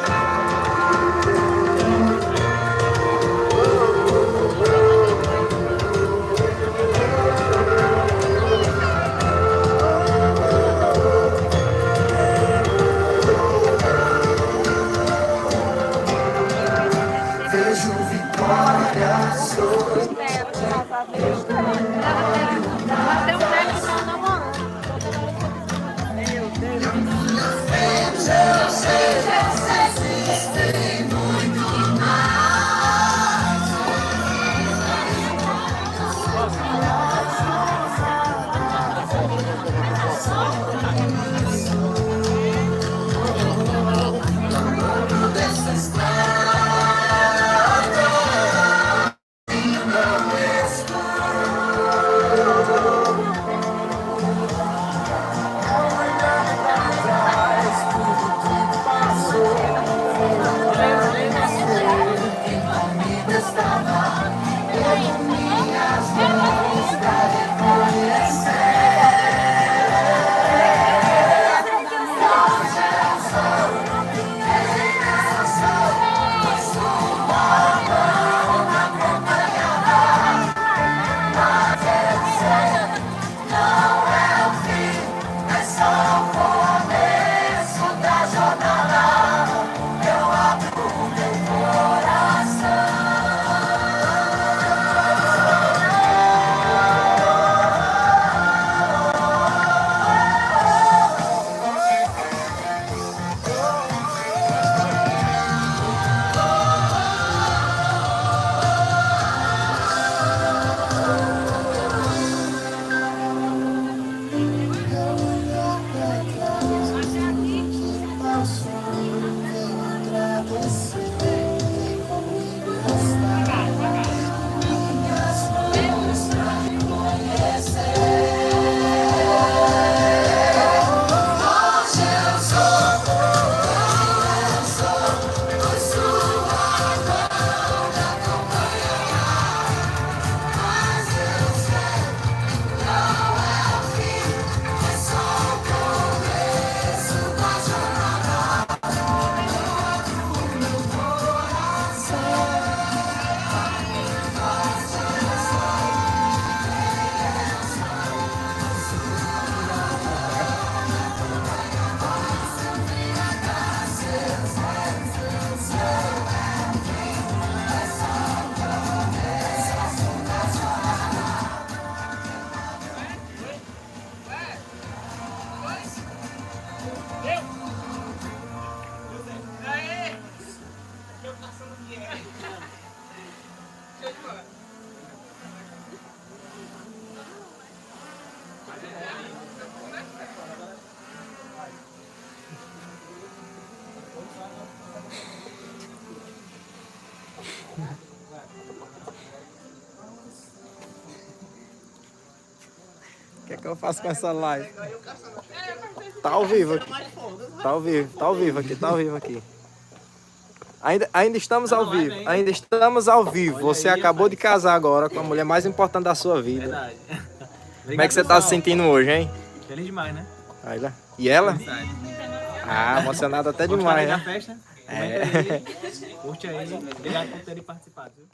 Vejo vitória sobre dessa estrada. O que é que eu faço com essa live? Tá ao vivo aqui. Tá ao vivo aqui. Ainda estamos ao vivo. Ainda estamos ao vivo. Você acabou de casar agora com a mulher mais importante da sua vida. Verdade. Como é que você tá se sentindo hoje, hein? Feliz demais, né? Aí lá. E ela? Ah, emocionada até demais, Gostou aí da né? festa? É. Comenta aí. Curte aí. Obrigado por terem participado, viu?